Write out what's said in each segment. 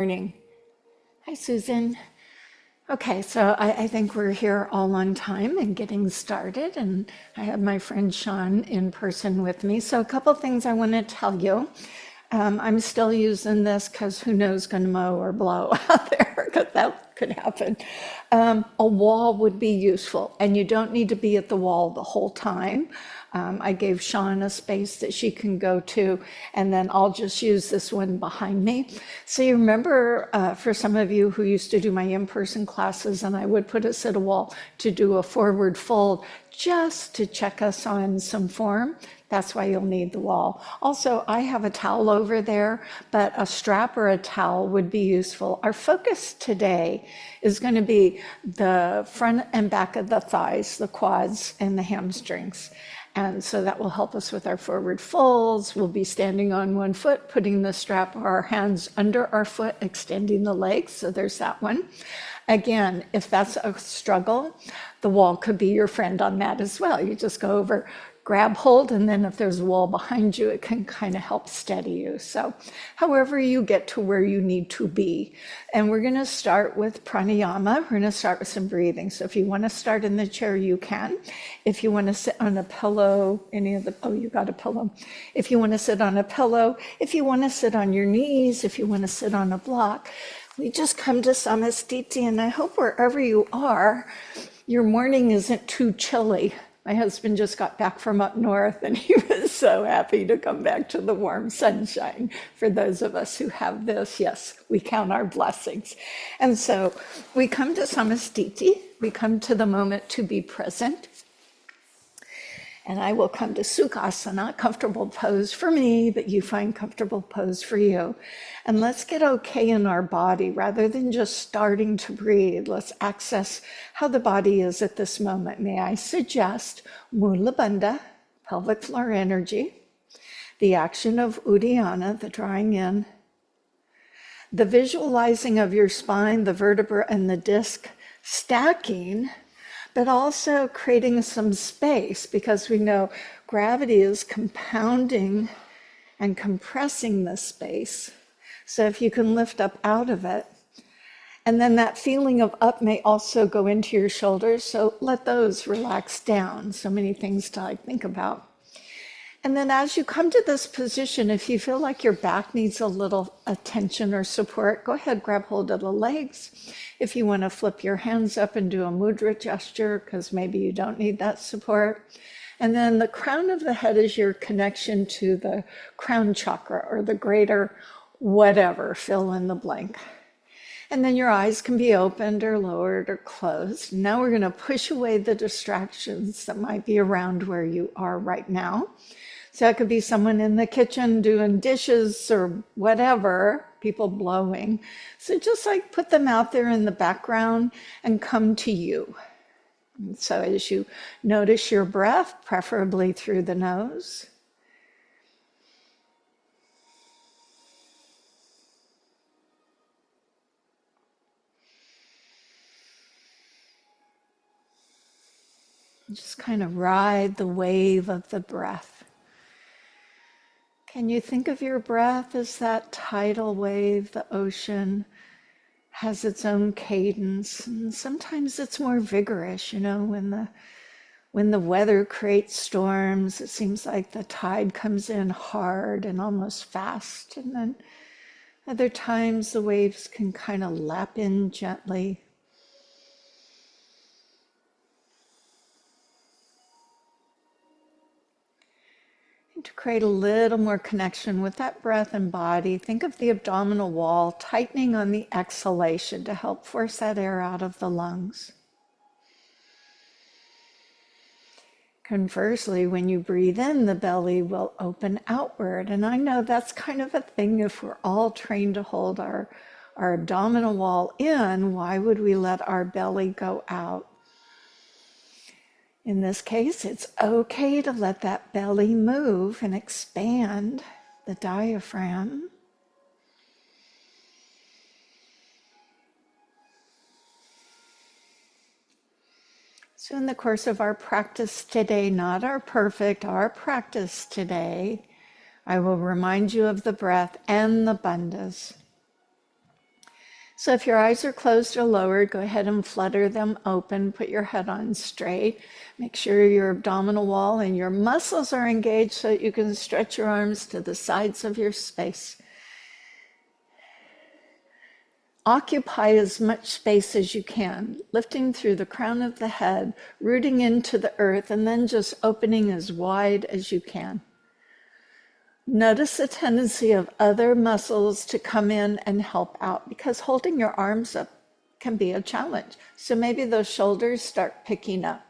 Morning. Hi, Susan. Okay, so I think we're here all on time and getting started, and I have my friend Sean in person with me. So a couple things I want to tell you. I'm still using this because who knows going to mow or blow out there, because that could happen. A wall would be useful, and you don't need to be at the wall the whole time. I gave Sean a space that she can go to, and then I'll just use this one behind me. So you remember, for some of you who used to do my in-person classes, and I would put us at a wall to do a forward fold just to check us on some form. That's why you'll need the wall. Also, I have a towel over there, but a strap or a towel would be useful. Our focus today is going to be the front and back of the thighs, the quads, and the hamstrings. And so that will help us with our forward folds. We'll be standing on one foot, putting the strap or our hands under our foot, extending the legs. So there's that one. Again, if that's a struggle, the wall could be your friend on that as well. You just go over, grab hold, and then if there's a wall behind you, it can kind of help steady you. So however you get to where you need to be. And we're going to start with pranayama. We're going to start with some breathing. So if you want to start in the chair, you can. If you want to sit on a pillow, you got a pillow. If you want to sit on a pillow, if you want to sit on your knees, if you want to sit on a block, we just come to Namaste, and I hope wherever you are, your morning isn't too chilly. My husband just got back from up north, and he was so happy to come back to the warm sunshine. For those of us who have this, yes, we count our blessings. And so we come to Samastiti, we come to the moment to be present. And I will come to Sukhasana, comfortable pose for me, but you find comfortable pose for you. And let's get okay in our body rather than just starting to breathe. Let's access how the body is at this moment. May I suggest Mula Bandha, pelvic floor energy, the action of Uddiyana, the drawing in, the visualizing of your spine, the vertebra and the disc stacking, but also creating some space, because we know gravity is compounding and compressing the space. So if you can lift up out of it, and then that feeling of up may also go into your shoulders, so let those relax down. So many things to think about. And then as you come to this position, if you feel like your back needs a little attention or support, go ahead, grab hold of the legs. If you want to flip your hands up and do a mudra gesture, because maybe you don't need that support. And then the crown of the head is your connection to the crown chakra, or the greater whatever, fill in the blank. And then your eyes can be opened or lowered or closed. Now we're going to push away the distractions that might be around where you are right now. So it could be someone in the kitchen doing dishes or whatever, people blowing. So just put them out there in the background and come to you. And so as you notice your breath, preferably through the nose. Just kind of ride the wave of the breath. Can you think of your breath as that tidal wave? The ocean has its own cadence, and sometimes it's more vigorous, when the weather creates storms, it seems like the tide comes in hard and almost fast, and then other times the waves can kind of lap in gently. To create a little more connection with that breath and body, think of the abdominal wall tightening on the exhalation to help force that air out of the lungs. Conversely, when you breathe in, the belly will open outward. And I know that's kind of a thing. If we're all trained to hold our abdominal wall in, why would we let our belly go out? In this case, it's okay to let that belly move and expand the diaphragm. So in the course of our practice today, not our practice today, I will remind you of the breath and the bandhas. So if your eyes are closed or lowered, go ahead and flutter them open. Put your head on straight. Make sure your abdominal wall and your muscles are engaged so that you can stretch your arms to the sides of your space. Occupy as much space as you can, lifting through the crown of the head, rooting into the earth, and then just opening as wide as you can. Notice the tendency of other muscles to come in and help out, because holding your arms up can be a challenge. So maybe those shoulders start picking up.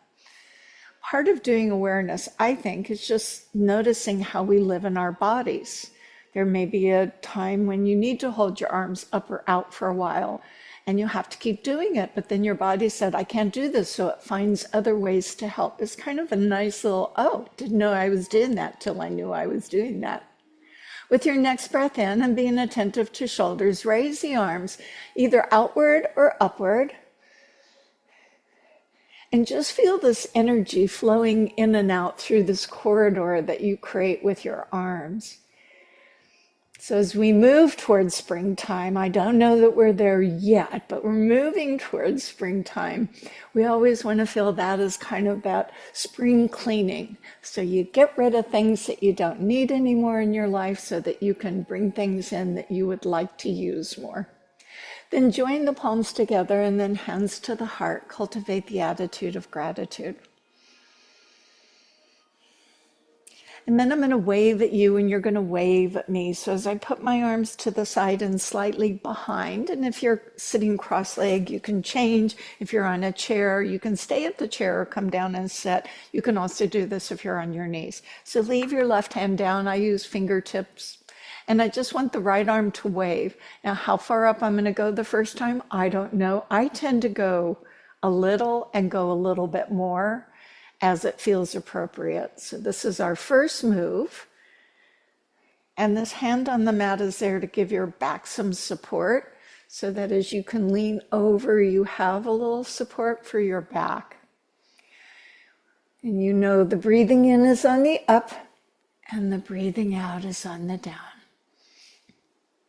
Part of doing awareness, I think, is just noticing how we live in our bodies. There may be a time when you need to hold your arms up or out for a while, and you have to keep doing it, but then your body said, I can't do this, so it finds other ways to help. It's kind of a nice little, oh, didn't know I was doing that till I knew I was doing that. With your next breath in and being attentive to shoulders, raise the arms either outward or upward. And just feel this energy flowing in and out through this corridor that you create with your arms. So as we move towards springtime, I don't know that we're there yet, but we're moving towards springtime. We always want to feel that as kind of that spring cleaning. So you get rid of things that you don't need anymore in your life so that you can bring things in that you would like to use more. Then join the palms together and then hands to the heart. Cultivate the attitude of gratitude. And then I'm going to wave at you and you're going to wave at me. So as I put my arms to the side and slightly behind, and if you're sitting cross-legged, you can change. If you're on a chair, you can stay at the chair or come down and sit. You can also do this if you're on your knees. So leave your left hand down. I use fingertips. And I just want the right arm to wave. Now, how far up I'm going to go the first time, I don't know. I tend to go a little and go a little bit more as it feels appropriate. So this is our first move. And this hand on the mat is there to give your back some support so that as you can lean over, you have a little support for your back. And you know the breathing in is on the up and the breathing out is on the down.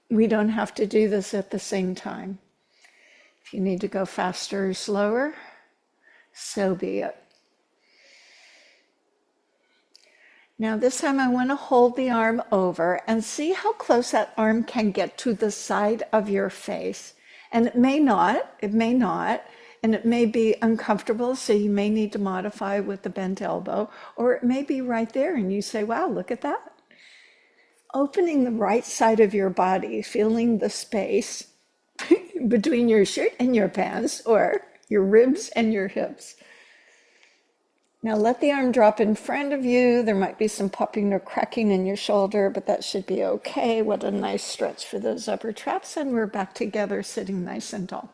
We don't have to do this at the same time. If you need to go faster or slower, so be it. Now this time I want to hold the arm over and see how close that arm can get to the side of your face. And it may not, and it may be uncomfortable, so you may need to modify with the bent elbow, or it may be right there and you say, wow, look at that. Opening the right side of your body, feeling the space between your shirt and your pants, or your ribs and your hips. Now let the arm drop in front of you. There might be some popping or cracking in your shoulder, but that should be okay. What a nice stretch for those upper traps. And we're back together, sitting nice and tall.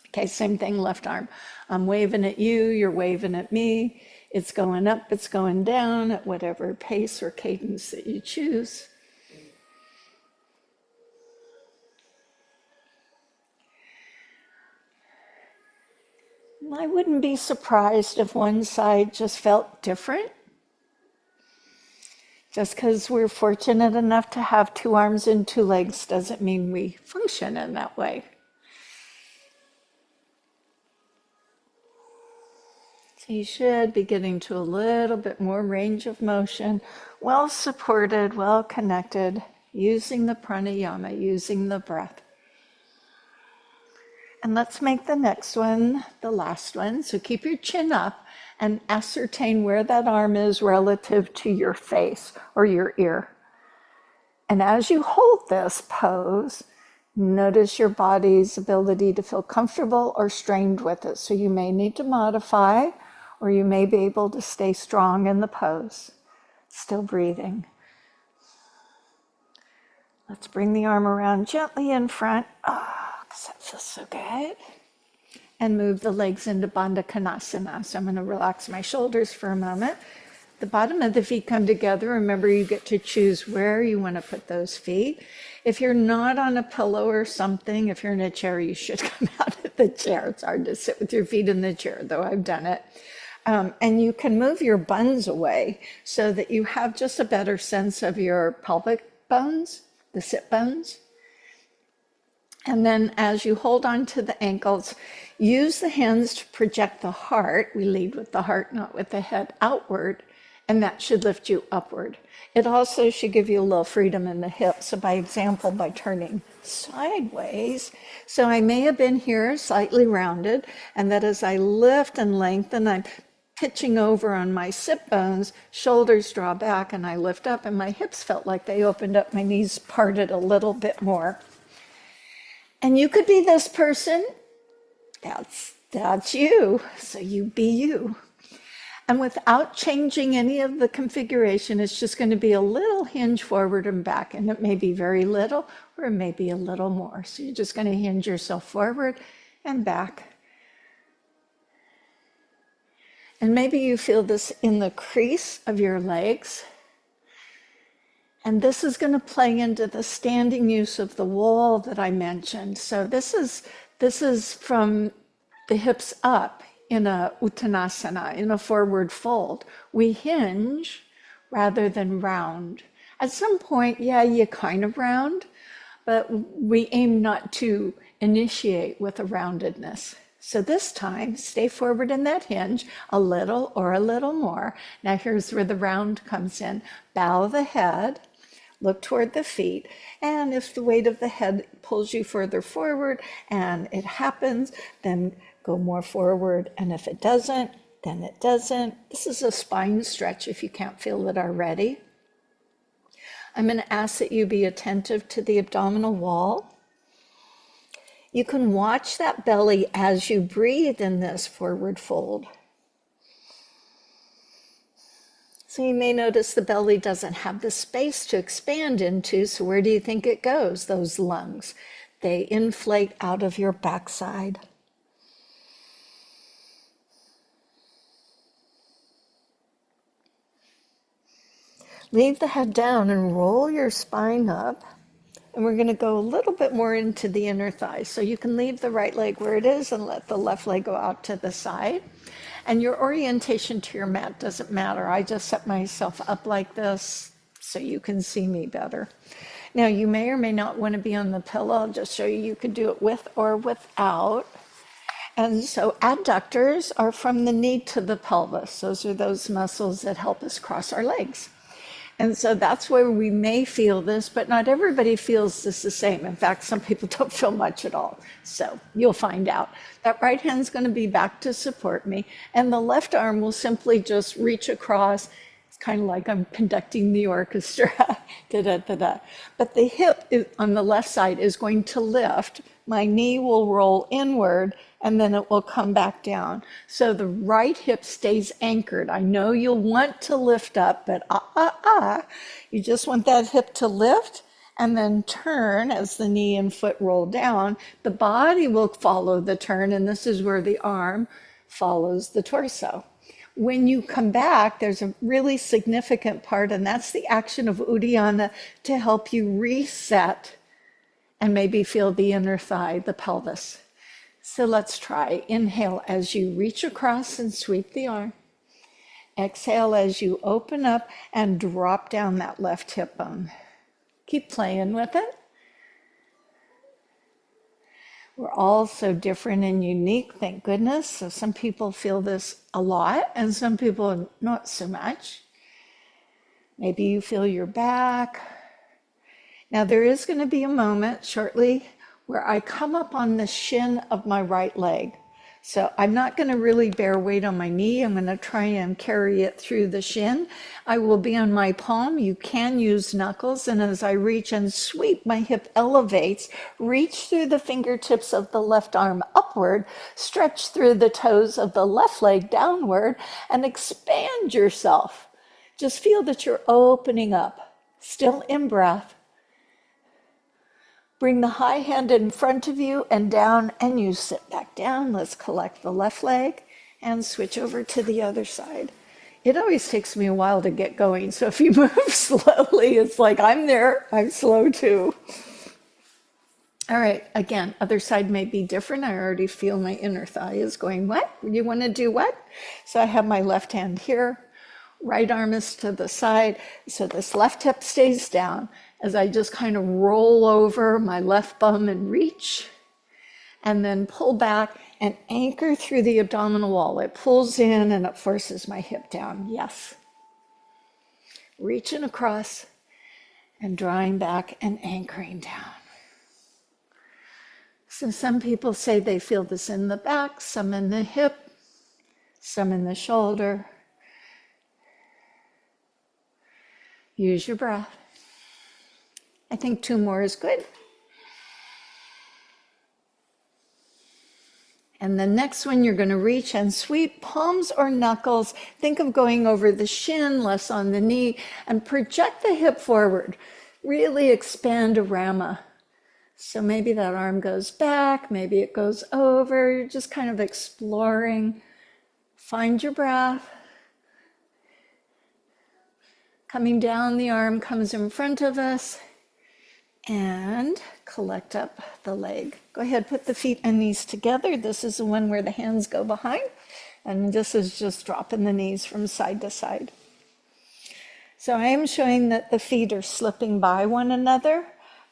Okay, same thing, left arm. I'm waving at you, you're waving at me. It's going up, it's going down at whatever pace or cadence that you choose. I wouldn't be surprised if one side just felt different. Just because we're fortunate enough to have two arms and two legs doesn't mean we function in that way. So you should be getting to a little bit more range of motion, well supported, well connected, using the pranayama, using the breath. And let's make the next one the last one. So keep your chin up and ascertain where that arm is relative to your face or your ear. And as you hold this pose, notice your body's ability to feel comfortable or strained with it. So you may need to modify, or you may be able to stay strong in the pose. Still breathing. Let's bring the arm around gently in front. Because that feels so good. And move the legs into Bandha Konasana. So I'm going to relax my shoulders for a moment. The bottom of the feet come together. Remember, you get to choose where you want to put those feet. If you're not on a pillow or something, if you're in a chair, you should come out of the chair. It's hard to sit with your feet in the chair, though I've done it. And you can move your buns away so that you have just a better sense of your pelvic bones, the sit bones. And then as you hold on to the ankles, use the hands to project the heart. We lead with the heart, not with the head, outward, and that should lift you upward. It also should give you a little freedom in the hips. So by example, by turning sideways, so I may have been here slightly rounded, and that as I lift and lengthen, I'm pitching over on my sit bones, shoulders draw back, and I lift up, and my hips felt like they opened up, my knees parted a little bit more. And you could be this person. That's you. So you be you. And without changing any of the configuration, it's just going to be a little hinge forward and back. And it may be very little, or it may be a little more. So you're just going to hinge yourself forward and back. And maybe you feel this in the crease of your legs. And this is going to play into the standing use of the wall that I mentioned. So this is from the hips up in a uttanasana, in a forward fold. We hinge rather than round. At some point, yeah, you kind of round, but we aim not to initiate with a roundedness. So this time, stay forward in that hinge, a little or a little more. Now here's where the round comes in. Bow the head. Look toward the feet, and if the weight of the head pulls you further forward and it happens, then go more forward, and if it doesn't, then it doesn't. This is a spine stretch if you can't feel it already. I'm going to ask that you be attentive to the abdominal wall. You can watch that belly as you breathe in this forward fold. So you may notice the belly doesn't have the space to expand into, so where do you think it goes? Those lungs. They inflate out of your backside. Leave the head down and roll your spine up. And we're going to go a little bit more into the inner thigh. So you can leave the right leg where it is and let the left leg go out to the side. And your orientation to your mat doesn't matter. I just set myself up like this so you can see me better. Now, you may or may not want to be on the pillow. I'll just show you. You could do it with or without. And so adductors are from the knee to the pelvis. Those are those muscles that help us cross our legs. And so that's where we may feel this, but not everybody feels this the same. In fact, some people don't feel much at all. So you'll find out. That right hand's going to be back to support me, and the left arm will simply just reach across. It's kind of like I'm conducting the orchestra. Da-da-da-da. But the hip on the left side is going to lift. My knee will roll inward, and then it will come back down. So the right hip stays anchored. I know you'll want to lift up, but you just want that hip to lift and then turn as the knee and foot roll down. The body will follow the turn, and this is where the arm follows the torso. When you come back, there's a really significant part, and that's the action of Uddiyana to help you reset and maybe feel the inner thigh, the pelvis. So let's try. Inhale as you reach across and sweep the arm. Exhale as you open up and drop down that left hip bone. Keep playing with it. We're all so different and unique, thank goodness. So some people feel this a lot and some people not so much. Maybe you feel your back. Now there is going to be a moment shortly where I come up on the shin of my right leg. So I'm not going to really bear weight on my knee. I'm going to try and carry it through the shin. I will be on my palm. You can use knuckles. And as I reach and sweep, my hip elevates. Reach through the fingertips of the left arm upward. Stretch through the toes of the left leg downward and expand yourself. Just feel that you're opening up. Still in breath. Bring the high hand in front of you and down, and you sit back down. Let's collect the left leg and switch over to the other side. It always takes me a while to get going, so if you move slowly, it's like I'm there, I'm slow too. All right, again, other side may be different. I already feel my inner thigh is going, what? You want to do what? So I have my left hand here. Right arm is to the side, so this left hip stays down. as I just kind of roll over my left bum and reach, and then pull back and anchor through the abdominal wall. It pulls in and it forces my hip down. Yes. Reaching across and drawing back and anchoring down. So some people say they feel this in the back, some in the hip, some in the shoulder. Use your breath. I think 2 more is good. And the next one, you're going to reach and sweep palms or knuckles. Think of going over the shin, less on the knee, and project the hip forward. Really expand a rama. So maybe that arm goes back, maybe it goes over. You're just kind of exploring. Find your breath. Coming down, the arm comes in front of us. And collect up the leg. Go ahead, put the feet and knees together. This is the one where the hands go behind. And this is just dropping the knees from side to side. So I am showing that the feet are slipping by one another,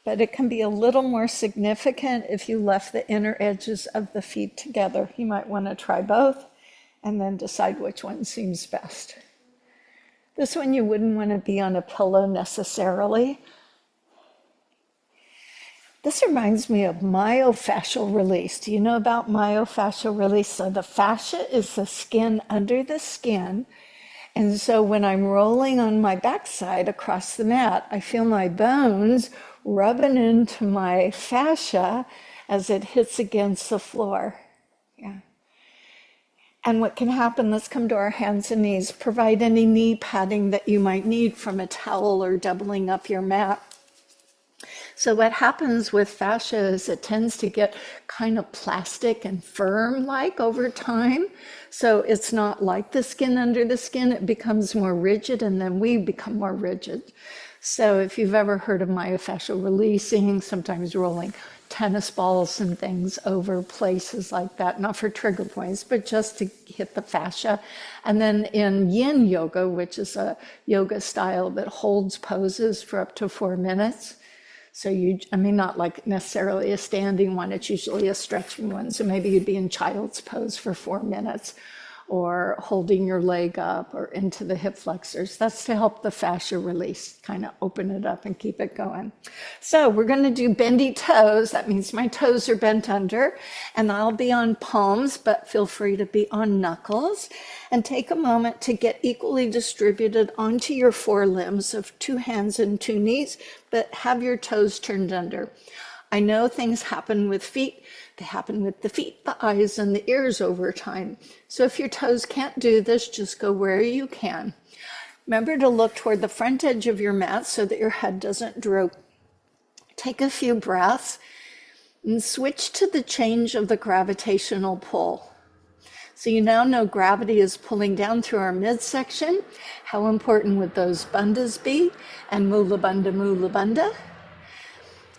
but it can be a little more significant if you left the inner edges of the feet together. You might want to try both and then decide which one seems best. This one you wouldn't want to be on a pillow necessarily. This reminds me of myofascial release. Do you know about myofascial release? So the fascia is the skin under the skin. And so when I'm rolling on my backside across the mat, I feel my bones rubbing into my fascia as it hits against the floor. Yeah. And what can happen, let's come to our hands and knees. Provide any knee padding that you might need from a towel or doubling up your mat. So what happens with fascia is it tends to get kind of plastic and firm-like over time. So it's not like the skin under the skin, it becomes more rigid, and then we become more rigid. So if you've ever heard of myofascial releasing, sometimes rolling tennis balls and things over places like that, not for trigger points, but just to hit the fascia. And then in yin yoga, which is a yoga style that holds poses for up to 4 minutes, so not like necessarily a standing one, it's usually a stretching one. So maybe you'd be in child's pose for 4 minutes or holding your leg up or into the hip flexors. That's to help the fascia release, kind of open it up and keep it going. So we're going to do bendy toes. That means my toes are bent under and I'll be on palms, but feel free to be on knuckles. And take a moment to get equally distributed onto your forelimbs of 2 hands and 2 knees, but have your toes turned under. I know things happen with feet. They happen with the feet, the eyes, and the ears over time. So if your toes can't do this, just go where you can. Remember to look toward the front edge of your mat so that your head doesn't droop. Take a few breaths and switch to the change of the gravitational pull. So you now know gravity is pulling down through our midsection. How important would those bandhas be? And mula bandha, mula bandha.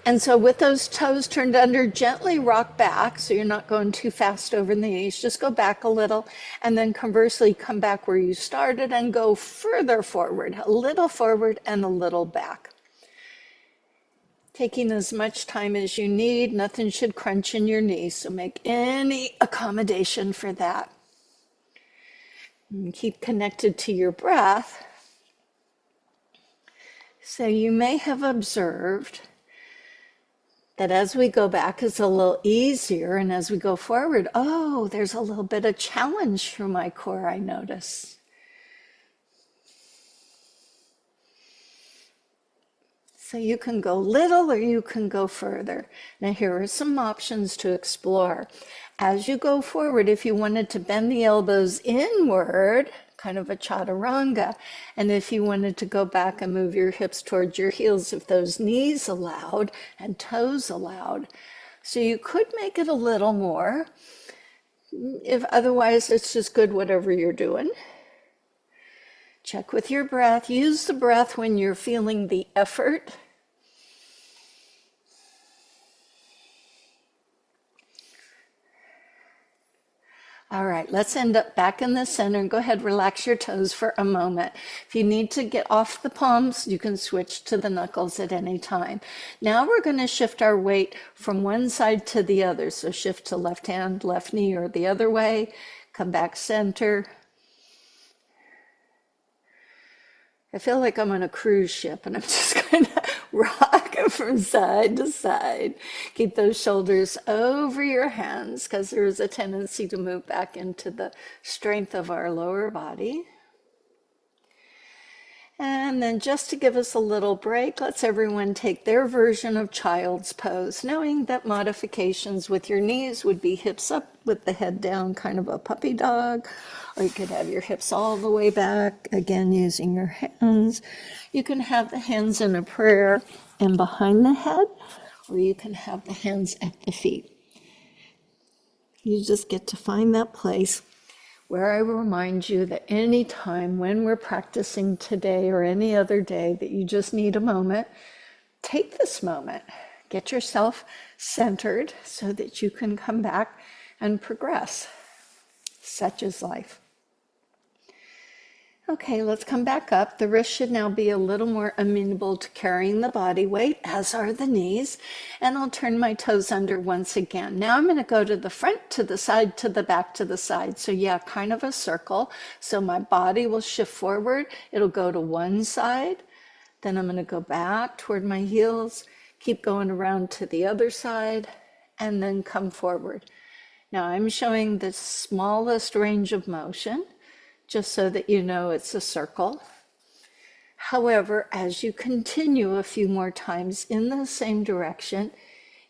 And so with those toes turned under, gently rock back, so you're not going too fast over the knees. Just go back a little, and then conversely come back where you started and go further forward, a little forward and a little back. Taking as much time as you need. Nothing should crunch in your knees, so make any accommodation for that. And keep connected to your breath. So you may have observed that as we go back, it's a little easier, and as we go forward, oh, there's a little bit of challenge for my core, I notice. So you can go little or you can go further. Now here are some options to explore. As you go forward, if you wanted to bend the elbows inward, kind of a chaturanga, and if you wanted to go back and move your hips towards your heels, if those knees allowed and toes allowed. So you could make it a little more. If otherwise, it's just good whatever you're doing. Check with your breath. Use the breath when you're feeling the effort. All right, let's end up back in the center and go ahead, relax your toes for a moment. If you need to get off the palms, you can switch to the knuckles at any time. Now we're going to shift our weight from one side to the other. So shift to left hand, left knee, or the other way. Come back center. I feel like I'm on a cruise ship and I'm just going to rock from side to side. Keep those shoulders over your hands because there is a tendency to move back into the strength of our lower body. And then just to give us a little break, let's everyone take their version of child's pose, knowing that modifications with your knees would be hips up with the head down, kind of a puppy dog, or you could have your hips all the way back, again using your hands. You can have the hands in a prayer and behind the head, or you can have the hands at the feet. You just get to find that place where I remind you that any time when we're practicing today or any other day that you just need a moment, take this moment. Get yourself centered so that you can come back and progress. Such is life. Okay, let's come back up. The wrists should now be a little more amenable to carrying the body weight, as are the knees. And I'll turn my toes under once again. Now I'm going to go to the front, to the side, to the back, to the side. So yeah, kind of a circle. So my body will shift forward. It'll go to one side. Then I'm going to go back toward my heels, keep going around to the other side, and then come forward. Now I'm showing the smallest range of motion, just so that you know it's a circle. However, as you continue a few more times in the same direction,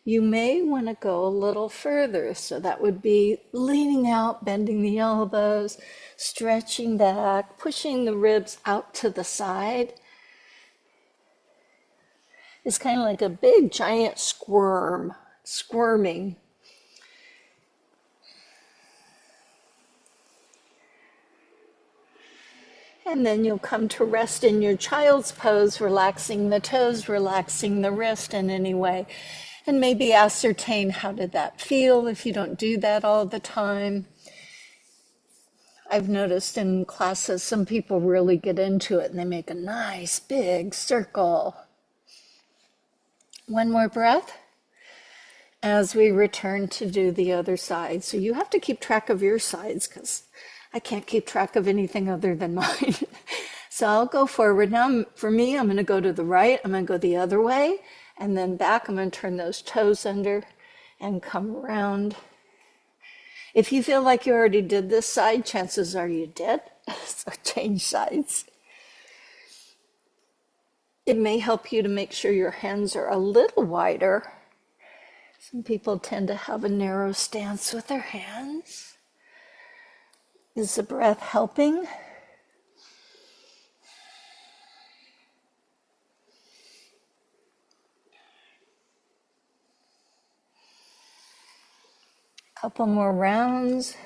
you may want to go a little further. So that would be leaning out, bending the elbows, stretching back, pushing the ribs out to the side. It's kind of like a big giant squirming. And then you'll come to rest in your child's pose, relaxing the toes, relaxing the wrist in any way. And maybe ascertain, how did that feel if you don't do that all the time? I've noticed in classes, some people really get into it and they make a nice big circle. One more breath as we return to do the other side. So you have to keep track of your sides because I can't keep track of anything other than mine. So I'll go forward. Now, for me, I'm going to go to the right. I'm going to go the other way. And then back, I'm going to turn those toes under and come around. If you feel like you already did this side, chances are you did. So change sides. It may help you to make sure your hands are a little wider. Some people tend to have a narrow stance with their hands. Is the breath helping? Couple more rounds.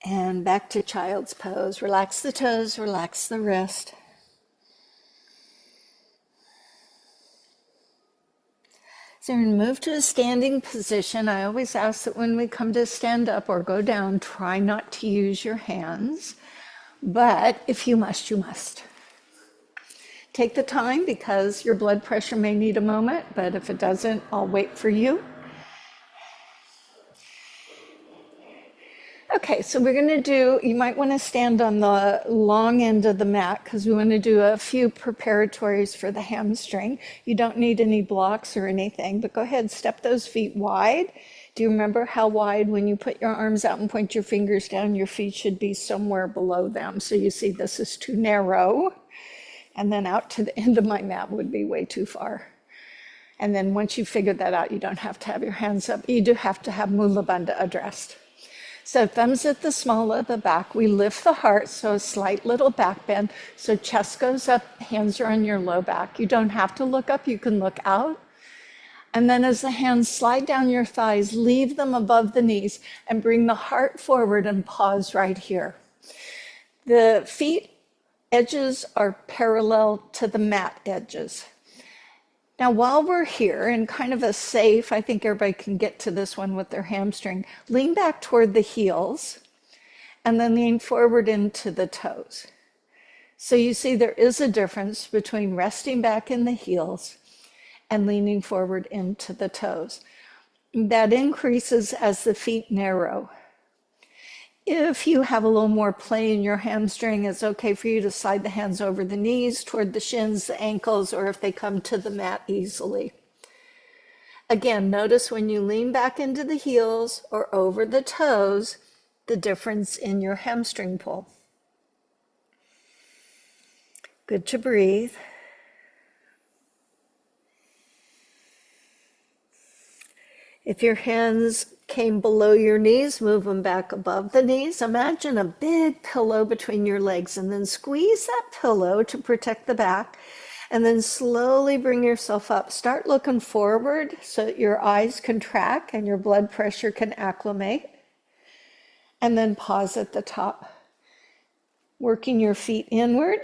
And back to child's pose. Relax the toes, relax the wrist. So we're going to move to a standing position. I always ask that when we come to stand up or go down, try not to use your hands. But if you must, you must. Take the time because your blood pressure may need a moment, but if it doesn't, I'll wait for you. Okay, so we're going to do, you might want to stand on the long end of the mat because we want to do a few preparatories for the hamstring. You don't need any blocks or anything, but go ahead, step those feet wide. Do you remember how wide when you put your arms out and point your fingers down, your feet should be somewhere below them? So you see this is too narrow. And then out to the end of my mat would be way too far. And then once you figure that out, you don't have to have your hands up. You do have to have Mula Bandha addressed. So thumbs at the small of the back. We lift the heart, so a slight little back bend. So chest goes up, hands are on your low back. You don't have to look up, you can look out. And then as the hands slide down your thighs, leave them above the knees and bring the heart forward and pause right here. The feet edges are parallel to the mat edges. Now, while we're here in kind of a safe, I think everybody can get to this one with their hamstring, lean back toward the heels and then lean forward into the toes. So you see there is a difference between resting back in the heels and leaning forward into the toes. That increases as the feet narrow. If you have a little more play in your hamstring, it's okay for you to slide the hands over the knees, toward the shins, the ankles, or if they come to the mat easily. Again, notice when you lean back into the heels or over the toes, the difference in your hamstring pull. Good to breathe. If your hands came below your knees, move them back above the knees. Imagine a big pillow between your legs and then squeeze that pillow to protect the back and then slowly bring yourself up. Start looking forward so that your eyes contract and your blood pressure can acclimate. And then pause at the top. Working your feet inward.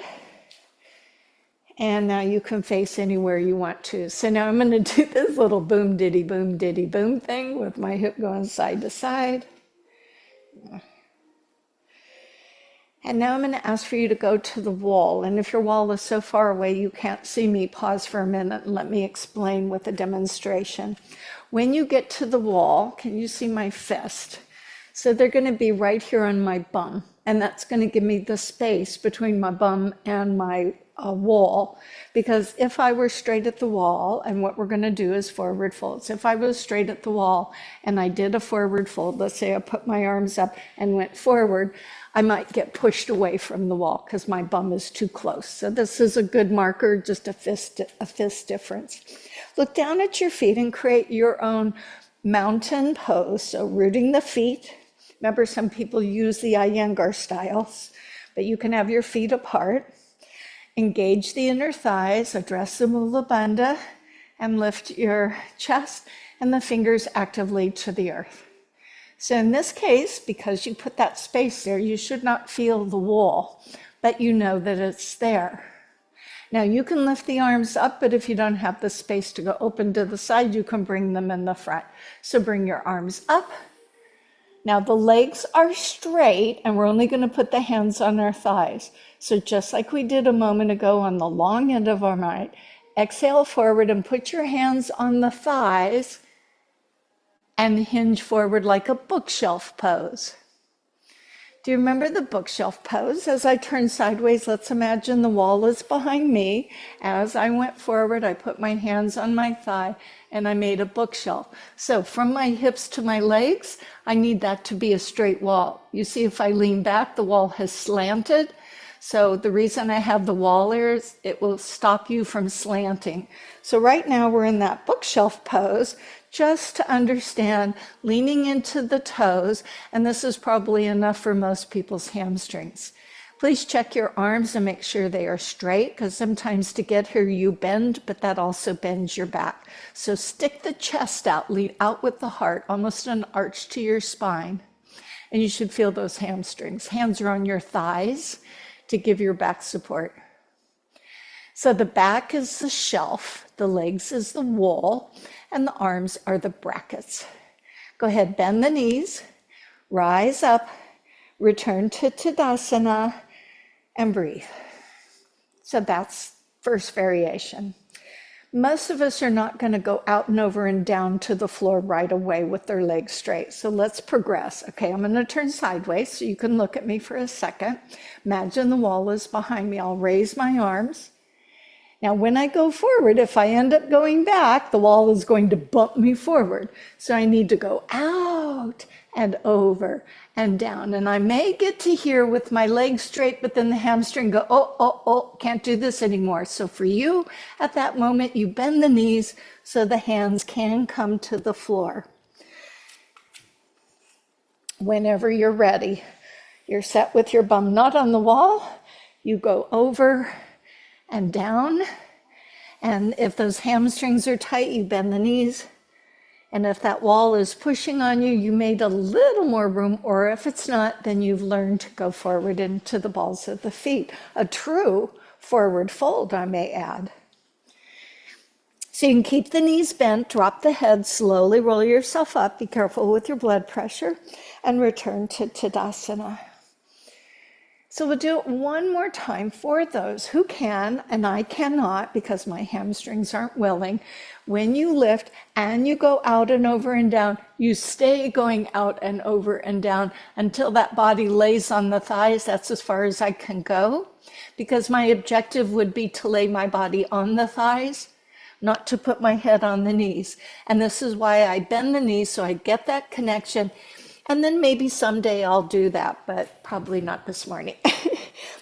And now you can face anywhere you want to. So now I'm going to do this little boom, diddy, boom thing with my hip going side to side. And now I'm going to ask for you to go to the wall. And if your wall is so far away you can't see me, pause for a minute and let me explain with a demonstration. When you get to the wall, can you see my fist? So they're going to be right here on my bum. And that's going to give me the space between my bum and my wall, because if I were straight at the wall, and what we're going to do is forward folds. If I was straight at the wall and I did a forward fold, let's say I put my arms up and went forward, I might get pushed away from the wall because my bum is too close. So this is a good marker, just a fist difference. Look down at your feet and create your own mountain pose. So rooting the feet. Remember, some people use the Iyengar styles, but you can have your feet apart. Engage the inner thighs, address the Mula Bandha, and lift your chest and the fingers actively to the earth. So in this case, because you put that space there, you should not feel the wall, but you know that it's there. Now you can lift the arms up, but if you don't have the space to go open to the side, you can bring them in the front. So bring your arms up. Now the legs are straight and we're only going to put the hands on our thighs. So just like we did a moment ago on the long end of our mat, exhale forward and put your hands on the thighs and hinge forward like a bookshelf pose. Do you remember the bookshelf pose? As I turn sideways, let's imagine the wall is behind me. As I went forward, I put my hands on my thigh and I made a bookshelf. So from my hips to my legs, I need that to be a straight wall. You see, if I lean back, the wall has slanted. So the reason I have the wall there is it will stop you from slanting. So right now we're in that bookshelf pose, just to understand leaning into the toes, and this is probably enough for most people's hamstrings. Please check your arms and make sure they are straight, because sometimes to get here you bend, but that also bends your back. So stick the chest out, lean out with the heart, almost an arch to your spine, and you should feel those hamstrings. Hands are on your thighs to give your back support. So the back is the shelf, the legs is the wall, and the arms are the brackets. Go ahead, bend the knees, rise up, return to Tadasana, and breathe. So that's first variation. Most of us are not going to go out and over and down to the floor right away with their legs straight. So let's progress. Okay, I'm going to turn sideways so you can look at me for a second. Imagine the wall is behind me. I'll raise my arms. Now, when I go forward, if I end up going back, the wall is going to bump me forward. So I need to go out and over and down. And I may get to here with my legs straight, but then the hamstring go, oh, can't do this anymore. So for you, at that moment, you bend the knees so the hands can come to the floor. Whenever you're ready, you're set with your bum not on the wall. You go over and down, and if those hamstrings are tight, you bend the knees, and if that wall is pushing on you, you made a little more room, or if it's not, then you've learned to go forward into the balls of the feet. A true forward fold, I may add. So you can keep the knees bent, drop the head, slowly roll yourself up. Be careful with your blood pressure, and return to Tadasana. So we'll do it one more time for those who can, and I cannot because my hamstrings aren't willing. When you lift and you go out and over and down, you stay going out and over and down until that body lays on the thighs. That's as far as I can go, because my objective would be to lay my body on the thighs, not to put my head on the knees. And this is why I bend the knees, so I get that connection. And then maybe someday I'll do that, but probably not this morning.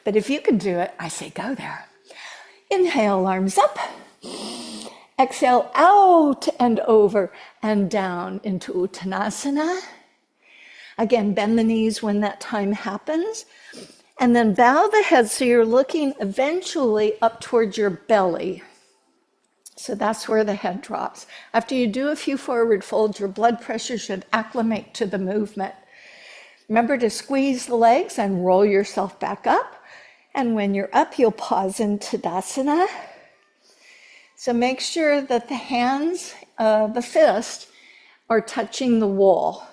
But if you can do it, I say go there. Inhale, arms up. Exhale, out and over and down into Uttanasana. Again, bend the knees when that time happens. And then bow the head so you're looking eventually up towards your belly. So that's where the head drops. After you do a few forward folds, your blood pressure should acclimate to the movement. Remember to squeeze the legs and roll yourself back up. And when you're up, you'll pause in Tadasana. So make sure that the hands, the fist, are touching the wall.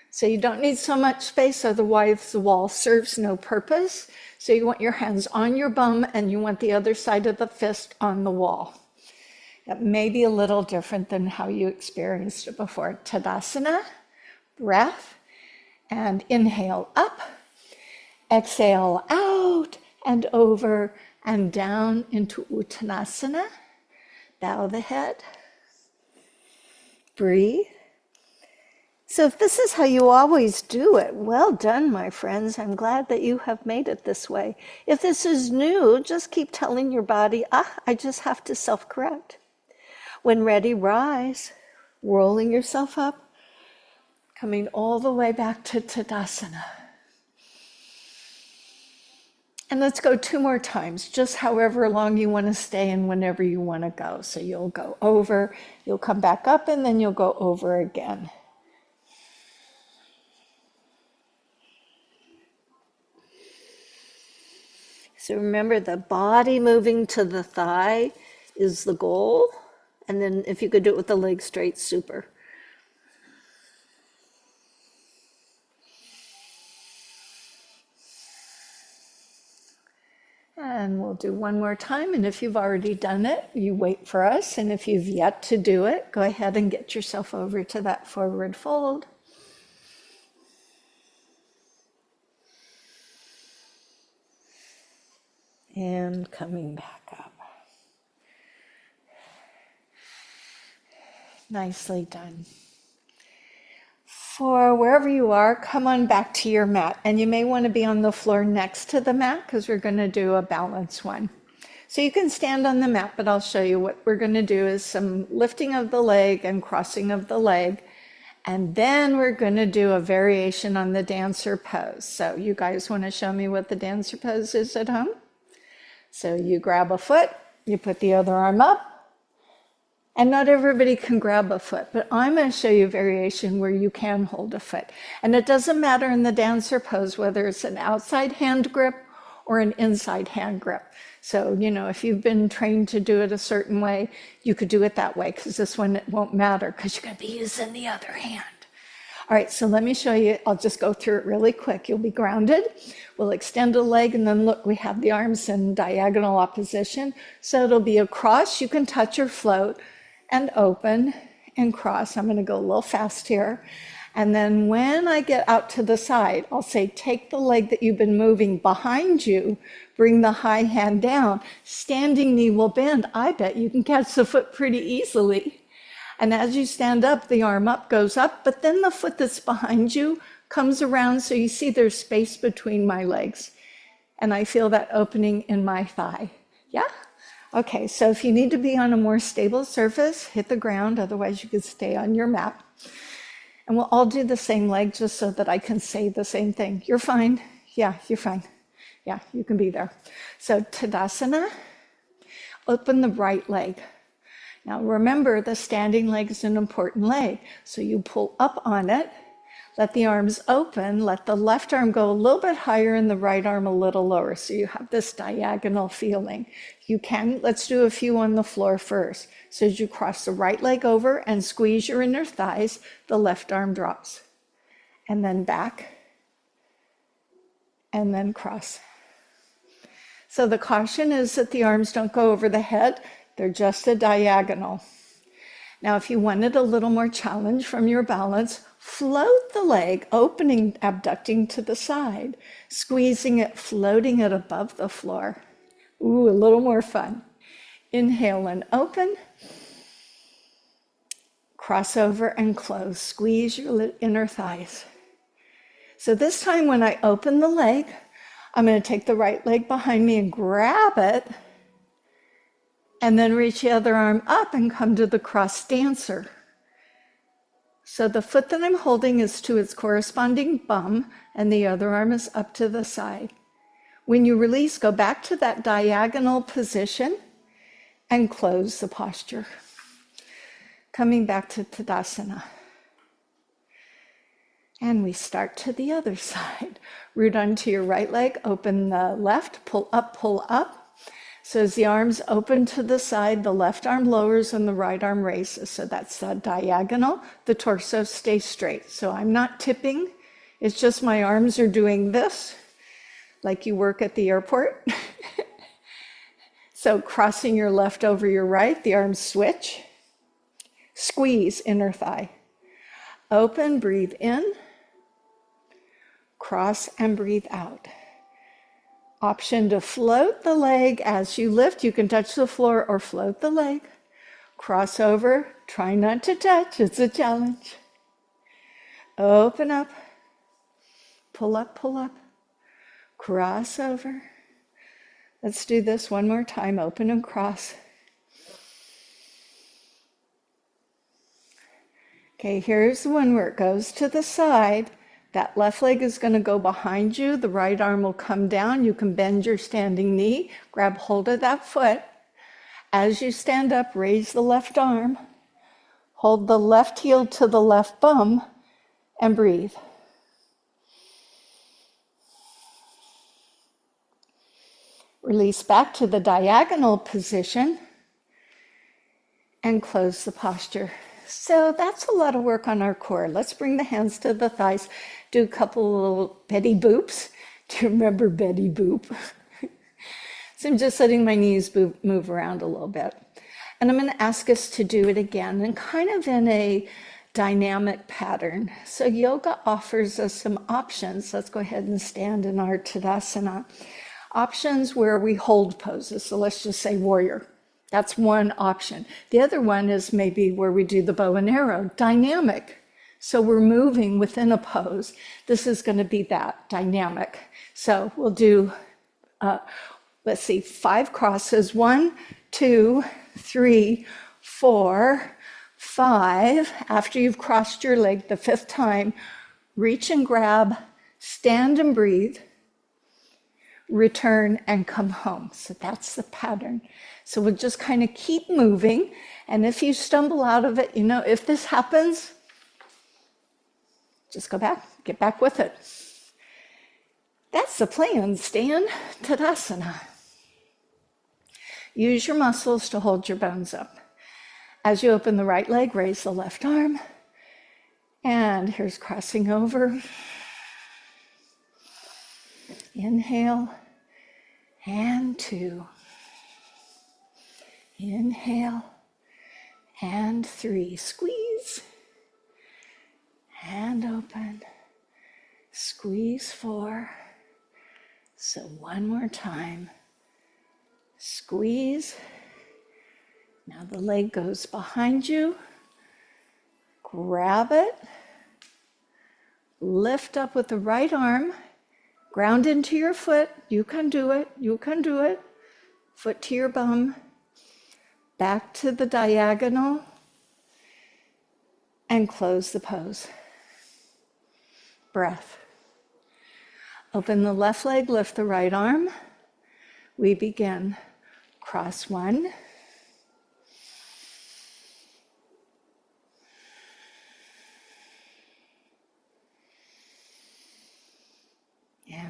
So you don't need so much space, otherwise the wall serves no purpose. So you want your hands on your bum and you want the other side of the fist on the wall. That may be a little different than how you experienced it before. Tadasana, breath, and inhale up, exhale out and over and down into Uttanasana. Bow the head, breathe. So if this is how you always do it, well done, my friends. I'm glad that you have made it this way. If this is new, just keep telling your body, I just have to self-correct. When ready, rise, rolling yourself up, coming all the way back to Tadasana. And let's go 2 more times, just however long you want to stay and whenever you want to go. So you'll go over, you'll come back up, and then you'll go over again. So remember, the body moving to the thigh is the goal. And then if you could do it with the legs straight, super. And we'll do one more time. And if you've already done it, you wait for us. And if you've yet to do it, go ahead and get yourself over to that forward fold. And coming back up. Nicely done. For wherever you are, come on back to your mat. And you may want to be on the floor next to the mat because we're going to do a balance one. So you can stand on the mat, but I'll show you what we're going to do is some lifting of the leg and crossing of the leg. And then we're going to do a variation on the dancer pose. So you guys want to show me what the dancer pose is at home? So you grab a foot, you put the other arm up, and not everybody can grab a foot, but I'm going to show you a variation where you can hold a foot. And it doesn't matter in the dancer pose whether it's an outside hand grip or an inside hand grip. So, if you've been trained to do it a certain way, you could do it that way, because this one it won't matter because you're going to be using the other hand. All right, so let me show you. I'll just go through it really quick. You'll be grounded. We'll extend a leg, and then look, we have the arms in diagonal opposition. So it'll be a cross. You can touch or float, and open and cross. I'm going to go a little fast here. And then when I get out to the side, I'll say, take the leg that you've been moving behind you, bring the high hand down. Standing knee will bend. I bet you can catch the foot pretty easily. And as you stand up, the arm up goes up, but then the foot that's behind you comes around, so you see there's space between my legs. And I feel that opening in my thigh. Yeah? Okay, so if you need to be on a more stable surface, hit the ground, otherwise you could stay on your mat. And we'll all do the same leg just so that I can say the same thing. You're fine. Yeah, you're fine. Yeah, you can be there. So Tadasana, open the right leg. Now remember, the standing leg is an important leg. So you pull up on it, Let the arms open. Let the left arm go a little bit higher and the right arm a little lower. So you have this diagonal feeling. You can, let's do a few on the floor first. So as you cross the right leg over and squeeze your inner thighs, the left arm drops. And then back. And then cross. So the caution is that the arms don't go over the head. They're just a diagonal. Now, if you wanted a little more challenge from your balance, float the leg, opening, abducting to the side, squeezing it, floating it above the floor. Ooh, a little more fun. Inhale and open. Cross over and close. Squeeze your inner thighs. So this time when I open the leg, I'm going to take the right leg behind me and grab it, and then reach the other arm up and come to the cross dancer. So the foot that I'm holding is to its corresponding bum, and the other arm is up to the side. When you release, go back to that diagonal position and close the posture. Coming back to Tadasana. And we start to the other side. Root onto your right leg, open the left, pull up, pull up. So as the arms open to the side, the left arm lowers and the right arm raises. So that's the diagonal. The torso stays straight. So I'm not tipping. It's just my arms are doing this, like you work at the airport. So crossing your left over your right, the arms switch. Squeeze inner thigh. Open, breathe in. Cross and breathe out. Option to float the leg as you lift. You can touch the floor or float the leg. Cross over. Try not to touch. It's a challenge. Open up. Pull up, pull up. Cross over. Let's do this one more time. Open and cross. Okay, here's the one where it goes to the side. That left leg is going to go behind you. The right arm will come down. You can bend your standing knee. Grab hold of that foot. As you stand up, raise the left arm. Hold the left heel to the left bum and breathe. Release back to the diagonal position and close the posture. So that's a lot of work on our core. Let's bring the hands to the thighs. Do a couple of little Betty Boops. Do you remember Betty Boop? So I'm just letting my knees move around a little bit. And I'm going to ask us to do it again and kind of in a dynamic pattern. So yoga offers us some options. Let's go ahead and stand in our Tadasana. Options where we hold poses. So let's just say warrior. That's one option. The other one is maybe where we do the bow and arrow, dynamic. So we're moving within a pose. This is going to be that, dynamic. So we'll do, let's see, 5 crosses. 1, 2, 3, 4, 5. After you've crossed your leg the 5th time, reach and grab, stand and breathe, return and come home. So that's the pattern. So we'll just kind of keep moving. And if you stumble out of it, you know, if this happens, just go back, get back with it. That's the plan. Stand Tadasana. Use your muscles to hold your bones up. As you open the right leg, raise the left arm. And here's crossing over. Inhale and 2. Inhale and 3. Squeeze and open. Squeeze 4. So one more time. Squeeze. Now the leg goes behind you. Grab it. Lift up with the right arm. Ground into your foot. You can do it. You can do it. Foot to your bum. Back to the diagonal. And close the pose. Breath. Open the left leg, lift the right arm. We begin. Cross 1.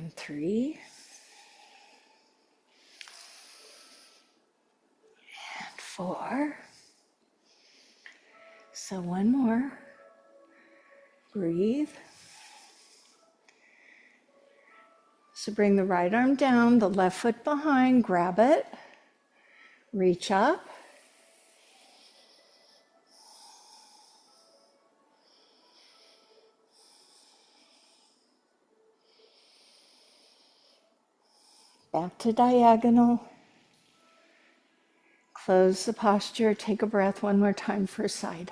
and 3, and 4. So one more. Breathe. So bring the right arm down, the left foot behind, grab it, reach up. Back to diagonal. Close the posture, take a breath one more time, first side.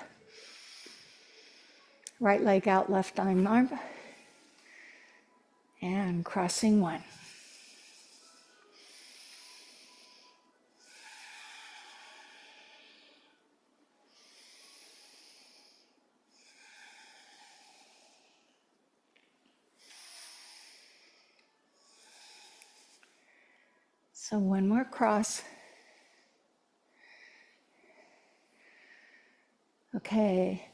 Right leg out, left arm up. And crossing 1. So one more cross. Okay,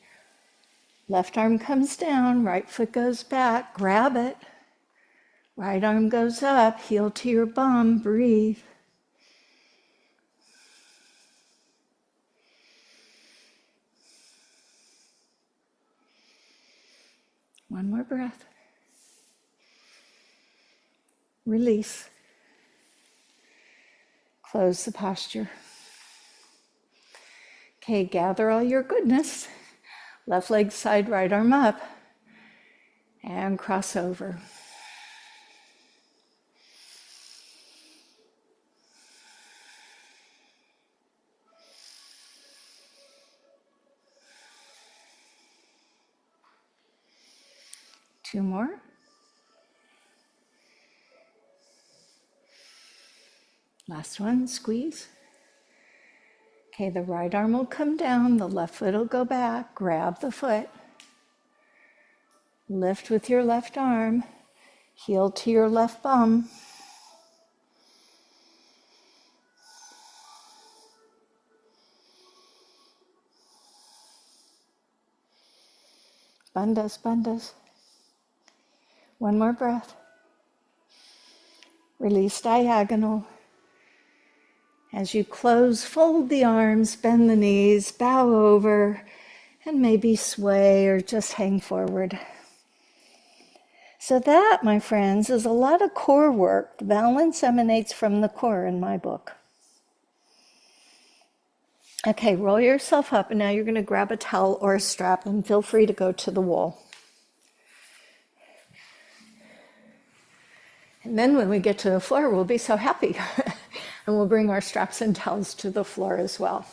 left arm comes down, right foot goes back, grab it. Right arm goes up, heel to your bum, breathe. One more breath. Release. Close the posture. Okay, gather all your goodness. Left leg side, right arm up. And cross over. Two more. Last one, squeeze. Okay, the right arm will come down, the left foot will go back, grab the foot. Lift with your left arm, heel to your left bum. Bandhas, bandhas. One more breath. Release diagonal. As you close, fold the arms, bend the knees, bow over, and maybe sway or just hang forward. So that, my friends, is a lot of core work. Balance emanates from the core in my book. Okay, roll yourself up, and now you're going to grab a towel or a strap, and feel free to go to the wall. And then when we get to the floor, we'll be so happy. And we'll bring our straps and towels to the floor as well.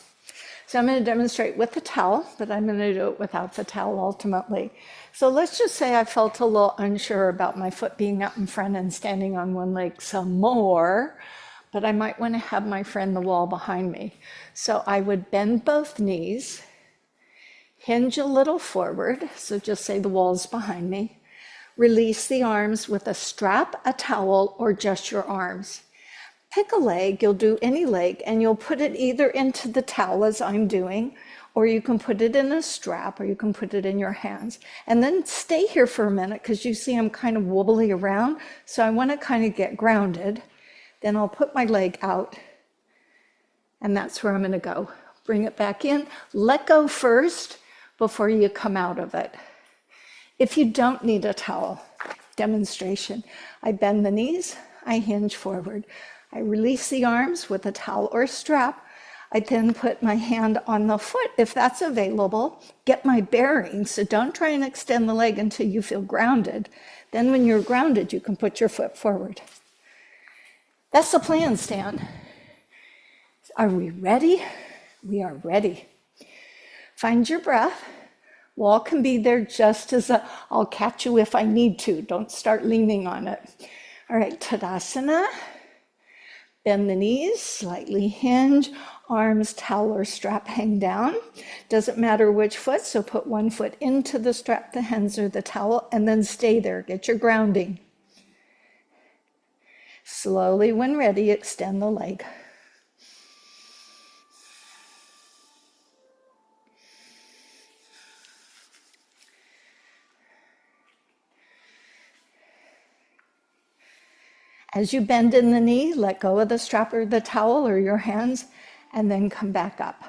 So I'm going to demonstrate with the towel, but I'm going to do it without the towel ultimately. So let's just say I felt a little unsure about my foot being out in front and standing on one leg some more, but I might want to have my friend the wall behind me. So I would bend both knees, hinge a little forward, so just say the wall's behind me. Release the arms with a strap, a towel, or just your arms. Pick a leg, you'll do any leg, and you'll put it either into the towel as I'm doing, or you can put it in a strap, or you can put it in your hands. And then stay here for a minute, because you see I'm kind of wobbly around, so I want to kind of get grounded. Then I'll put my leg out, and that's where I'm going to go. Bring it back in. Let go first before you come out of it. If you don't need a towel, demonstration, I bend the knees, I hinge forward. I release the arms with a towel or strap. I then put my hand on the foot, if that's available, get my bearings. So don't try and extend the leg until you feel grounded. Then when you're grounded, you can put your foot forward. That's the plan, Stan. Are we ready? We are ready. Find your breath. Wall can be there just as I'll catch you if I need to. Don't start leaning on it. All right, Tadasana. Bend the knees, slightly hinge, arms, towel, or strap hang down. Doesn't matter which foot, so put one foot into the strap, the hands, or the towel, and then stay there. Get your grounding. Slowly, when ready, extend the leg. As you bend in the knee, let go of the strap or the towel or your hands, and then come back up.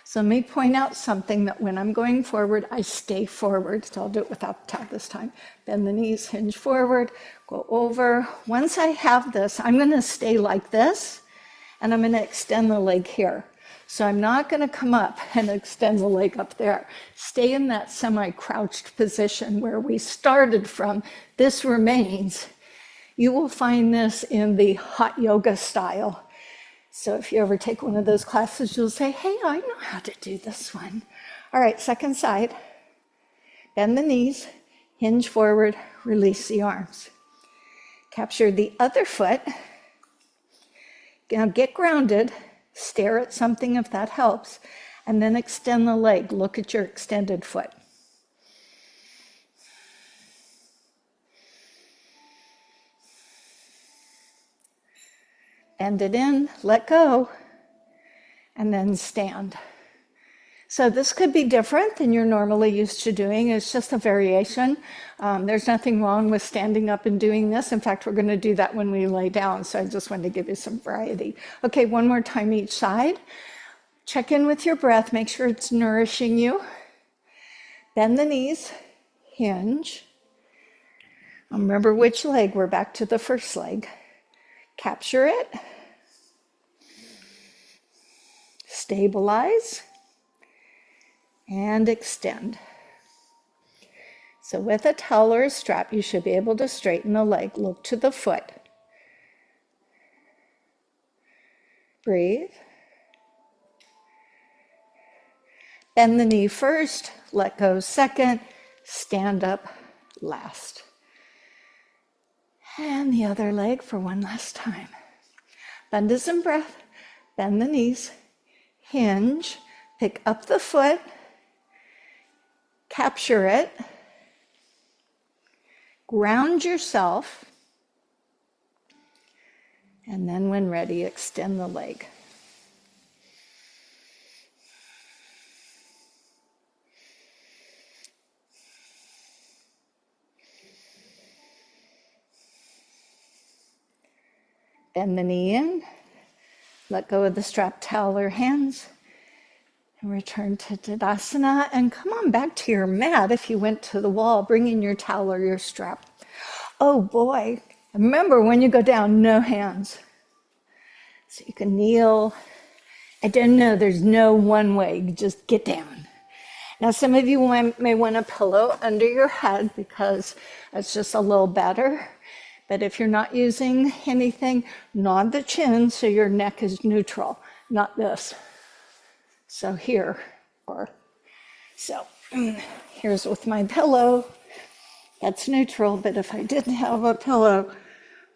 So let me point out something that when I'm going forward, I stay forward. So I'll do it without the towel this time. Bend the knees, hinge forward, go over. Once I have this, I'm going to stay like this, and I'm going to extend the leg here. So I'm not going to come up and extend the leg up there. Stay in that semi-crouched position where we started from. This remains. You will find this in the hot yoga style. So if you ever take one of those classes, you'll say, hey, I know how to do this one. All right, second side. Bend the knees, hinge forward, release the arms. Capture the other foot. Now get grounded, stare at something if that helps, and then extend the leg. Look at your extended foot. Bend it in, let go, and then stand. So this could be different than you're normally used to doing. It's just a variation. There's nothing wrong with standing up and doing this. In fact, we're going to do that when we lay down. So I just wanted to give you some variety. Okay, one more time each side. Check in with your breath. Make sure it's nourishing you. Bend the knees, hinge. Remember which leg. We're back to the first leg. Capture it. Stabilize. And extend. So with a towel or a strap, you should be able to straighten the leg. Look to the foot. Breathe. Bend the knee first, let go second, stand up last. And the other leg for one last time. Bend as in breath, bend the knees, hinge, pick up the foot, capture it, ground yourself, and then when ready, extend the leg. Bend the knee in, let go of the strap, towel, or hands, and return to Tadasana. And come on back to your mat if you went to the wall, bring in your towel or your strap. Oh boy, remember when you go down, no hands. So you can kneel. I don't know, there's no one way, you just get down. Now some of you may want a pillow under your head because it's just a little better. But if you're not using anything, nod the chin so your neck is neutral, not this. So here, or so here's with my pillow. That's neutral, but if I didn't have a pillow,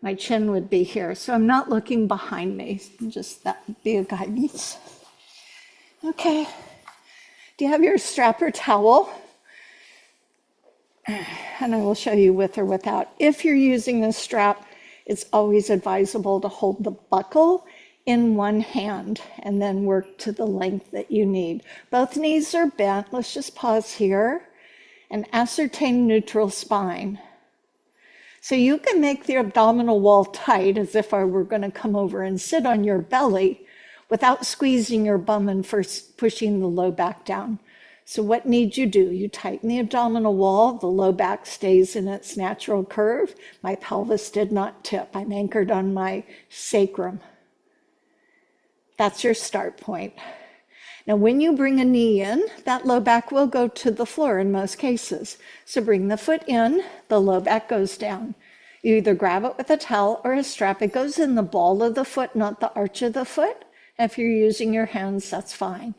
my chin would be here. So I'm not looking behind me, just that would be a guidance. Okay, do you have your strap or towel? And I will show you with or without. If you're using this strap, it's always advisable to hold the buckle in one hand and then work to the length that you need. Both knees are bent. Let's just pause here and ascertain neutral spine. So you can make the abdominal wall tight as if I were going to come over and sit on your belly without squeezing your bum and first pushing the low back down. So what need you do? You tighten the abdominal wall, the low back stays in its natural curve. My pelvis did not tip. I'm anchored on my sacrum. That's your start point. Now, when you bring a knee in, that low back will go to the floor in most cases. So bring the foot in, the low back goes down. You either grab it with a towel or a strap. It goes in the ball of the foot, not the arch of the foot. If you're using your hands, that's fine.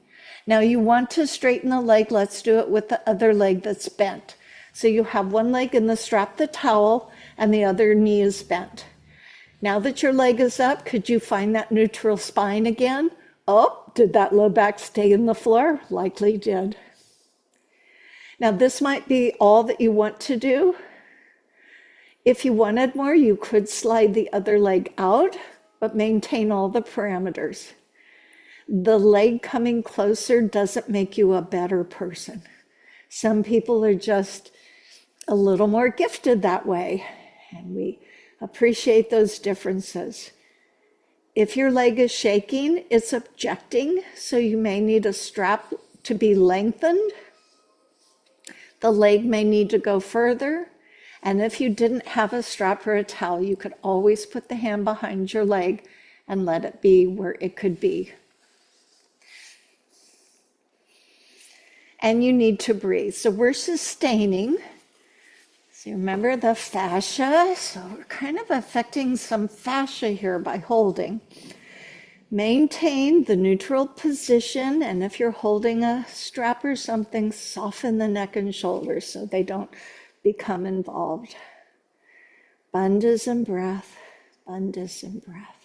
Now you want to straighten the leg. Let's do it with the other leg that's bent. So you have one leg in the strap, the towel, and the other knee is bent. Now that your leg is up, could you find that neutral spine again? Oh, did that low back stay in the floor? Likely did. Now this might be all that you want to do. If you wanted more, you could slide the other leg out, but maintain all the parameters. The leg coming closer doesn't make you a better person. Some people are just a little more gifted that way. And Appreciate those differences. If your leg is shaking, it's objecting, so you may need a strap to be lengthened. The leg may need to go further. And if you didn't have a strap or a towel, you could always put the hand behind your leg and let it be where it could be. And you need to breathe. So we're sustaining. So remember the fascia. So we're kind of affecting some fascia here by holding. Maintain the neutral position, and if you're holding a strap or something, soften the neck and shoulders so they don't become involved. Bandhas and breath, bandhas and breath.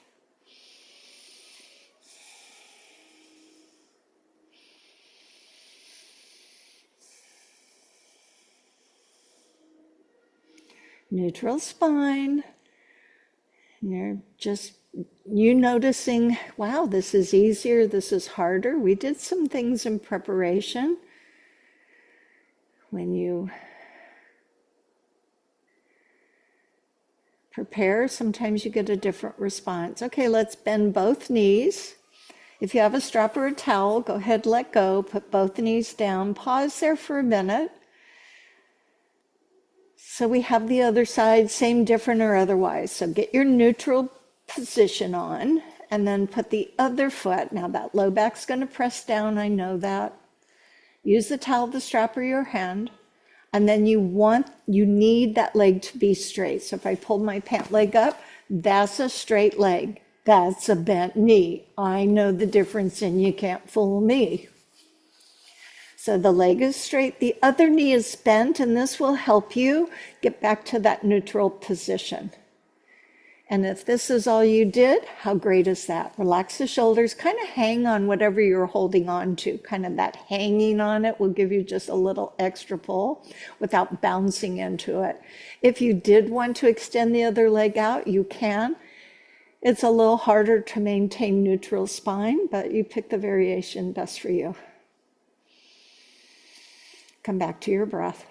Neutral spine. And you're just you noticing, wow, this is easier, this is harder. We did some things in preparation. When you prepare, sometimes you get a different response. Okay, let's bend both knees. If you have a strap or a towel, go ahead, let go, put both knees down, pause there for a minute. So we have the other side, same, different, or otherwise. So get your neutral position on, and then put the other foot. Now that low back's going to press down, I know that. Use the towel, the strap, or your hand. And then you need that leg to be straight. So if I pull my pant leg up, that's a straight leg. That's a bent knee. I know the difference, and you can't fool me. So the leg is straight, the other knee is bent, and this will help you get back to that neutral position. And if this is all you did, how great is that? Relax the shoulders, kind of hang on whatever you're holding on to. Kind of that hanging on it will give you just a little extra pull without bouncing into it. If you did want to extend the other leg out, you can. It's a little harder to maintain neutral spine, but you pick the variation best for you. Come back to your breath.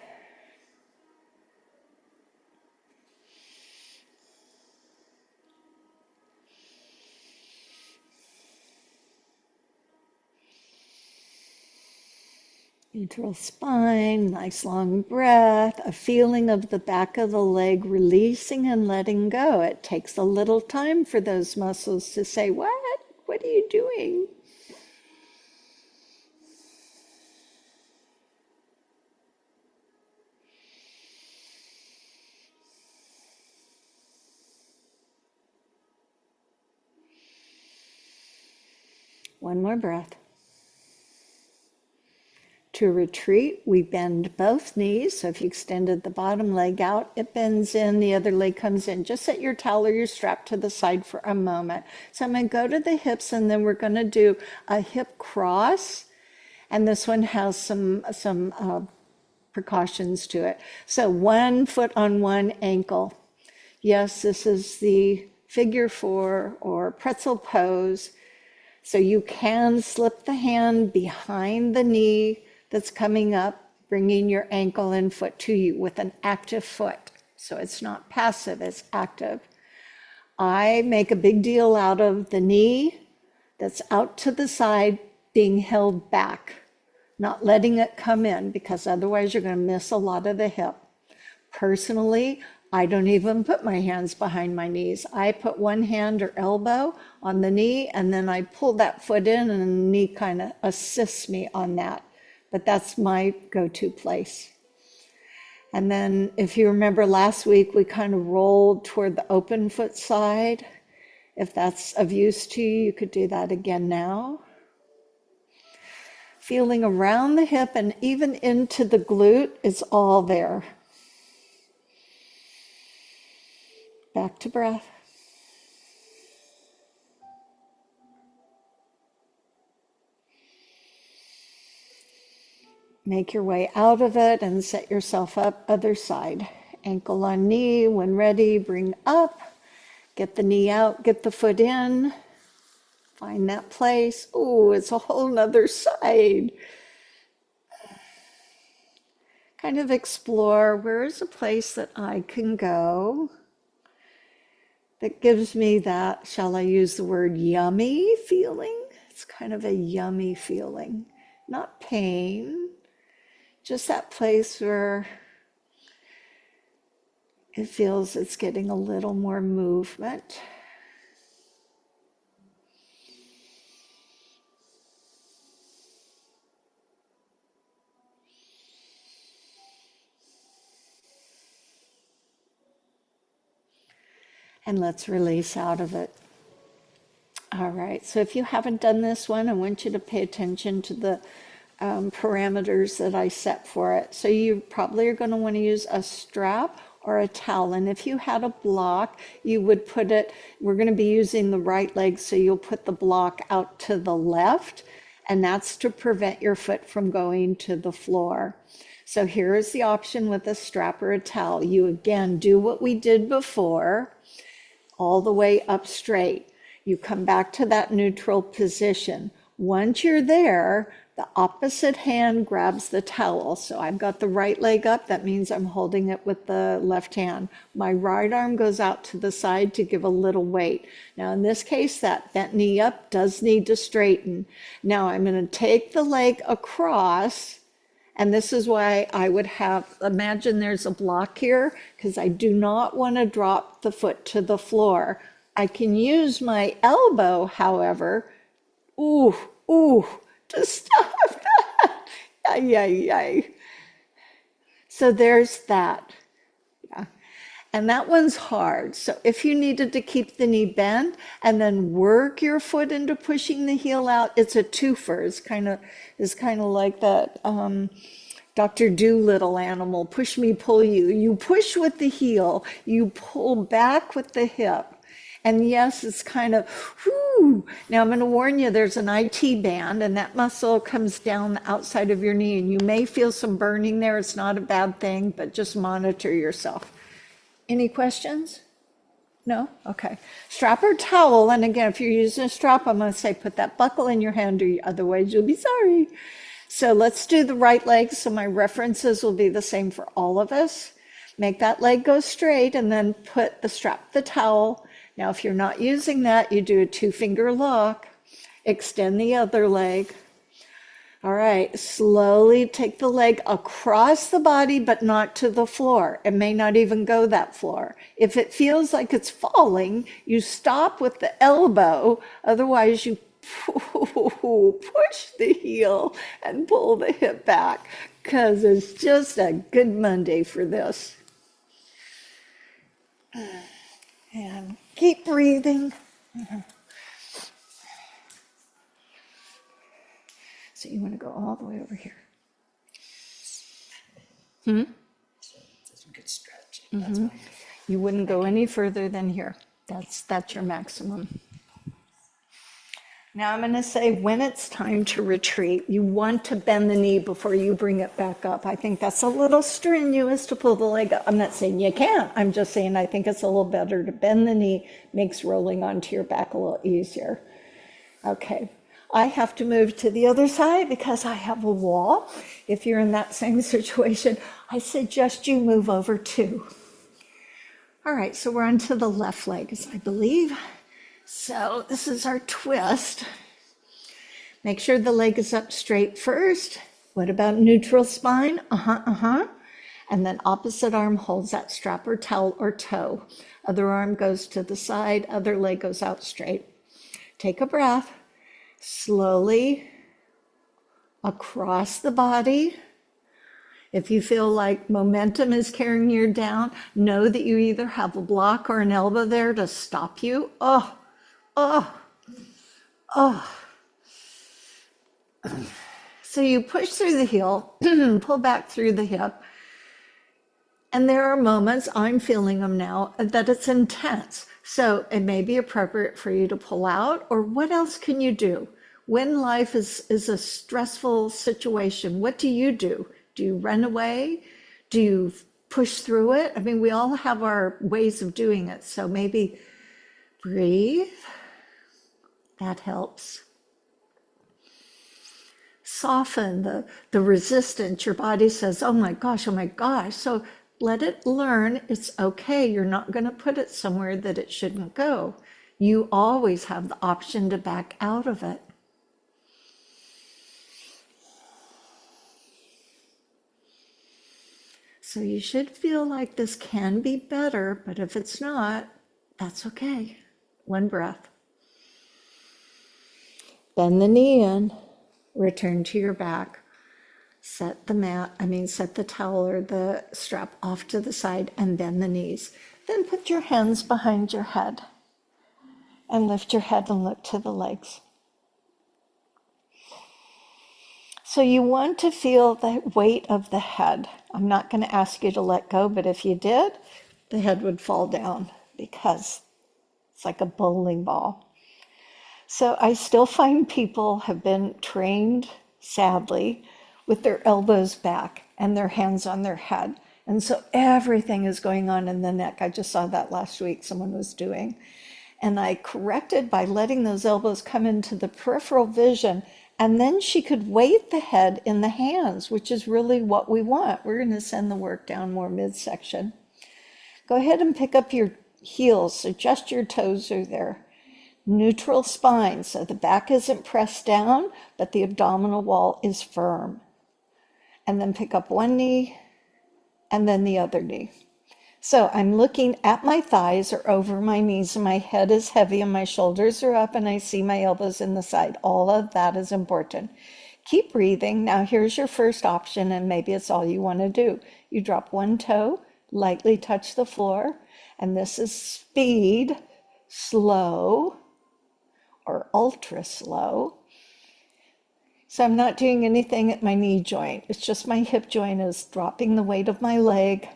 Neutral spine, nice long breath, a feeling of the back of the leg releasing and letting go. It takes a little time for those muscles to say, what? What are you doing? One more breath. To retreat, we bend both knees. So if you extended the bottom leg out, it bends in, the other leg comes in. Just set your towel or your strap to the side for a moment. So I'm going to go to the hips, and then we're going to do a hip cross. And this one has some precautions to it. So 1 foot on one ankle. Yes, this is the figure 4 or pretzel pose. So you can slip the hand behind the knee that's coming up, bringing your ankle and foot to you with an active foot. So it's not passive, it's active. I make a big deal out of the knee that's out to the side being held back, not letting it come in, because otherwise you're going to miss a lot of the hip. Personally, I don't even put my hands behind my knees. I put one hand or elbow on the knee, and then I pull that foot in, and the knee kind of assists me on that. But that's my go-to place. And then if you remember last week, we kind of rolled toward the open foot side. If that's of use to you, you could do that again now. Feeling around the hip and even into the glute, it's all there. Back to breath. Make your way out of it and set yourself up other side. Ankle on knee. When ready, bring up. Get the knee out, get the foot in. Find that place. Oh, it's a whole nother side. Kind of explore, where is a place that I can go that gives me that, shall I use the word yummy feeling? It's kind of a yummy feeling, not pain, just that place where it feels it's getting a little more movement. And let's release out of it. All right, so if you haven't done this one, I want you to pay attention to the parameters that I set for it. So you probably are going to want to use a strap or a towel. And if you had a block, you would put it, we're going to be using the right leg, so you'll put the block out to the left, and that's to prevent your foot from going to the floor. So here is the option with a strap or a towel. You again do what we did before, all the way up straight. You come back to that neutral position. Once you're there, the opposite hand grabs the towel. So I've got the right leg up. That means I'm holding it with the left hand. My right arm goes out to the side to give a little weight. Now, in this case, that bent knee up does need to straighten. Now, I'm going to take the leg across. And this is why I would have, imagine there's a block here, because I do not want to drop the foot to the floor. I can use my elbow, however, to stop that. Ay, ay, ay. So there's that. Yeah. And that one's hard. So if you needed to keep the knee bent and then work your foot into pushing the heel out, it's a twofer. It's kind of like that Dr. Doolittle animal, push me, pull you. You push with the heel, you pull back with the hip. And yes, it's kind of, whoo. Now I'm going to warn you, there's an IT band, and that muscle comes down the outside of your knee, and you may feel some burning there. It's not a bad thing, but just monitor yourself. Any questions? No? Okay. Strap or towel, and again, if you're using a strap, I'm going to say put that buckle in your hand, or otherwise you'll be sorry. So let's do the right leg. So my references will be the same for all of us. Make that leg go straight, and then put the strap, the towel. Now, if you're not using that, you do a 2-finger lock, extend the other leg. All right, slowly take the leg across the body, but not to the floor. It may not even go that floor. If it feels like it's falling, you stop with the elbow. Otherwise, you push the heel and pull the hip back, because it's just a good Monday for this. And keep breathing. So you want to go all the way over here. That's a good stretch. Mm-hmm. You wouldn't go any further than here. That's your maximum. Now I'm going to say when it's time to retreat, you want to bend the knee before you bring it back up. I think that's a little strenuous to pull the leg up. I'm not saying you can't. I'm just saying I think it's a little better to bend the knee, makes rolling onto your back a little easier. Okay, I have to move to the other side because I have a wall. If you're in that same situation, I suggest you move over too. All right, so we're on to the left leg, I believe. So this is our twist. Make sure the leg is up straight first. What about neutral spine? And then opposite arm holds that strap or towel or toe. Other arm goes to the side, other leg goes out straight. Take a breath. Slowly across the body. If you feel like momentum is carrying you down, know that you either have a block or an elbow there to stop you. So you push through the heel, pull back through the hip. And there are moments, I'm feeling them now, that it's intense. So it may be appropriate for you to pull out, or what else can you do? When life is a stressful situation, what do you do? Do you run away? Do you push through it? I mean, we all have our ways of doing it. So maybe breathe. That helps. Soften the resistance. Your body says, oh my gosh, oh my gosh. So Let it learn it's okay. You're not going to put it somewhere that it shouldn't go. You always have the option to back out of it. So you should feel like this can be better, but if it's not, that's okay. One breath. Bend the knee in, return to your back. Set the towel or the strap off to the side and bend the knees. Then put your hands behind your head and lift your head and look to the legs. So you want to feel the weight of the head. I'm not going to ask you to let go, but if you did, the head would fall down because it's like a bowling ball. So I still find people have been trained, sadly, with their elbows back and their hands on their head. And so everything is going on in the neck. I just saw that last week, someone was doing. And I corrected by letting those elbows come into the peripheral vision. And then she could weight the head in the hands, which is really what we want. We're going to send the work down more midsection. Go ahead and pick up your heels, so just your toes are there. Neutral spine, so the back isn't pressed down, but the abdominal wall is firm. And then pick up one knee and then the other knee. So I'm looking at my thighs or over my knees, and my head is heavy and my shoulders are up, and I see my elbows in the side. All of that is important. Keep breathing. Now here's your first option, and maybe it's all you want to do. You drop one toe, lightly touch the floor, and this is speed, slow, or ultra slow. So I'm not doing anything at my knee joint. It's just my hip joint is dropping the weight of my leg,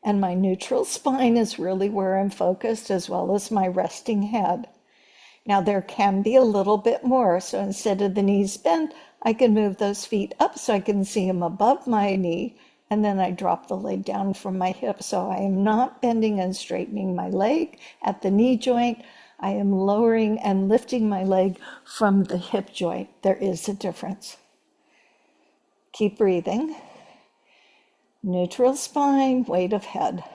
and my neutral spine is really where I'm focused, as well as my resting head. Now there can be a little bit more. So instead of the knees bent, I can move those feet up so I can see them above my knee, and then I drop the leg down from my hip. So I am not bending and straightening my leg at the knee joint. I am lowering and lifting my leg from the hip joint. There is a difference. Keep breathing. Neutral spine, weight of head.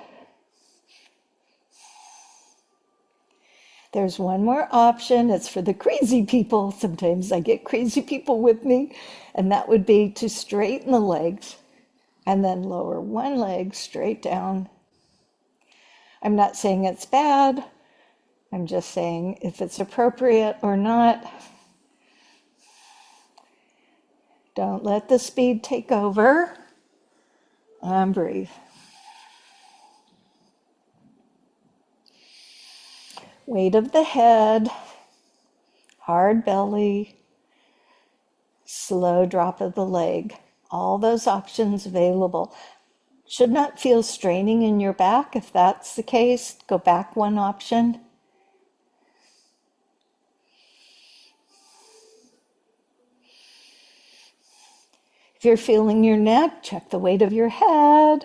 There's one more option. It's for the crazy people. Sometimes I get crazy people with me, and that would be to straighten the legs and then lower one leg straight down. I'm not saying it's bad. I'm just saying if it's appropriate or not. Don't let the speed take over, and breathe. Weight of the head, hard belly, slow drop of the leg. All those options available. Should not feel straining in your back. If that's the case, go back one option. If you're feeling your neck, check the weight of your head.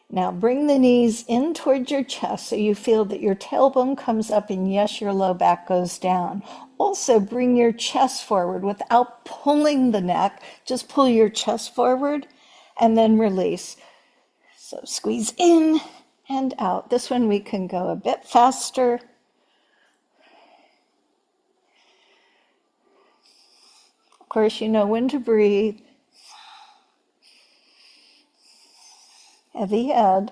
Now bring the knees in towards your chest so you feel that your tailbone comes up and yes, your low back goes down. Also bring your chest forward without pulling the neck. Just pull your chest forward and then release. So squeeze in and out. This one we can go a bit faster. Of course, you know when to breathe. Heavy head.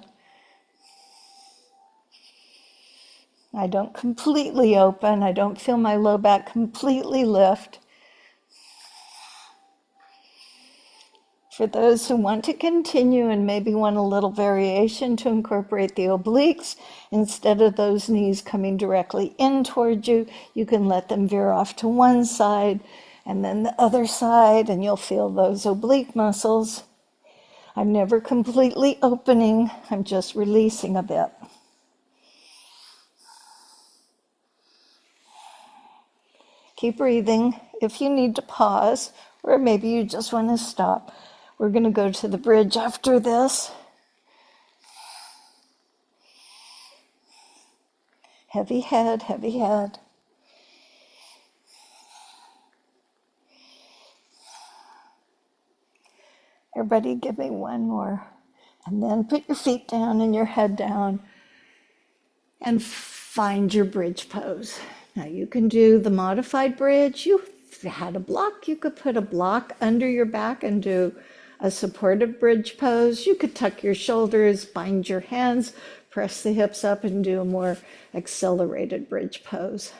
I don't completely open. I don't feel my low back completely lift. For those who want to continue and maybe want a little variation to incorporate the obliques, instead of those knees coming directly in toward you, you can let them veer off to one side and then the other side, and you'll feel those oblique muscles. I'm never completely opening. I'm just releasing a bit. Keep breathing. If you need to pause, or maybe you just want to stop, we're going to go to the bridge after this. Heavy head, heavy head. Everybody give me one more. And then put your feet down and your head down and find your bridge pose. Now you can do the modified bridge. If you had a block, you could put a block under your back and do a supportive bridge pose. You could tuck your shoulders, bind your hands, press the hips up and do a more accelerated bridge pose.